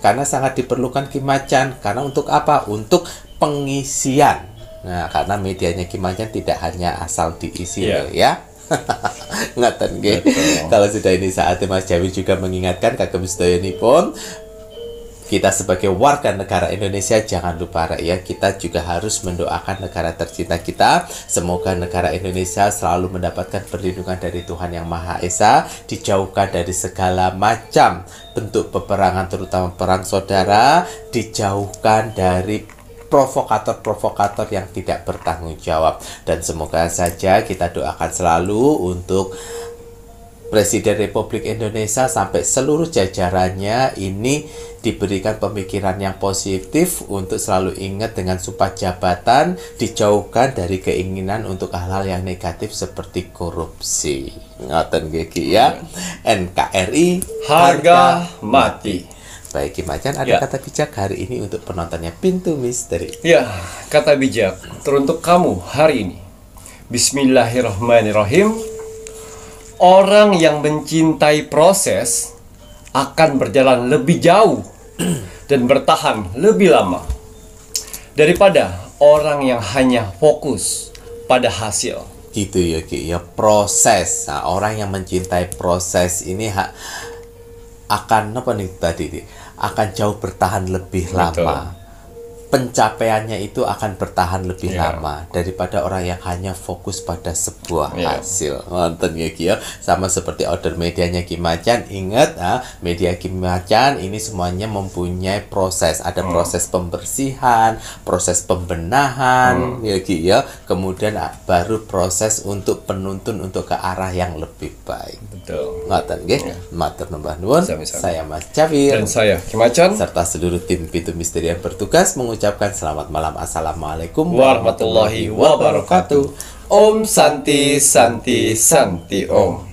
Karena sangat diperlukan Ki Macan. Karena untuk apa? Untuk pengisian. Nah, karena medianya Ki Macan tidak hanya asal diisi ya. Ngaten nggih. Kalau sudah ini saatnya Mas Jawi juga mengingatkan kagem sedayanipun, kita sebagai warga negara Indonesia jangan lupa rakyat, kita juga harus mendoakan negara tercinta kita. Semoga negara Indonesia selalu mendapatkan perlindungan dari Tuhan Yang Maha Esa, dijauhkan dari segala macam bentuk peperangan, terutama perang saudara, dijauhkan dari provokator-provokator yang tidak bertanggung jawab. Dan semoga saja kita doakan selalu untuk Presiden Republik Indonesia sampai seluruh jajarannya ini diberikan pemikiran yang positif untuk selalu ingat dengan sumpah jabatan, dijauhkan dari keinginan untuk hal-hal yang negatif seperti korupsi. Ngoten Geki ya. NKRI harga mati. Baik Ki Macan, ada kata bijak hari ini untuk penontonnya Pintu Misteri. Ya, kata bijak teruntuk kamu hari ini. Bismillahirrahmanirrahim. Orang yang mencintai proses akan berjalan lebih jauh dan bertahan lebih lama daripada orang yang hanya fokus pada hasil. Gitu ya Ki, ya proses. Nah, orang yang mencintai proses ini akan apa nih tadi? Akan jauh bertahan lebih lama. Pencapaiannya itu akan bertahan lebih lama daripada orang yang hanya fokus pada sebuah hasil. Nonton ya Ki ya. Sama seperti order medianya Ki Macan. Ingat media Ki Macan ini semuanya mempunyai proses. Ada proses pembersihan, proses pembenahan ya Ki ya. Kemudian baru proses untuk penuntun untuk ke arah yang lebih baik. Betul. Nonton ya. Matur nuwun. Saya Mas Jawir dan saya Ki Macan serta seluruh tim Pintu Misteri yang bertugas mengucapkan selamat malam. Assalamualaikum warahmatullahi wabarakatuh. Om Santi Santi Santi Om.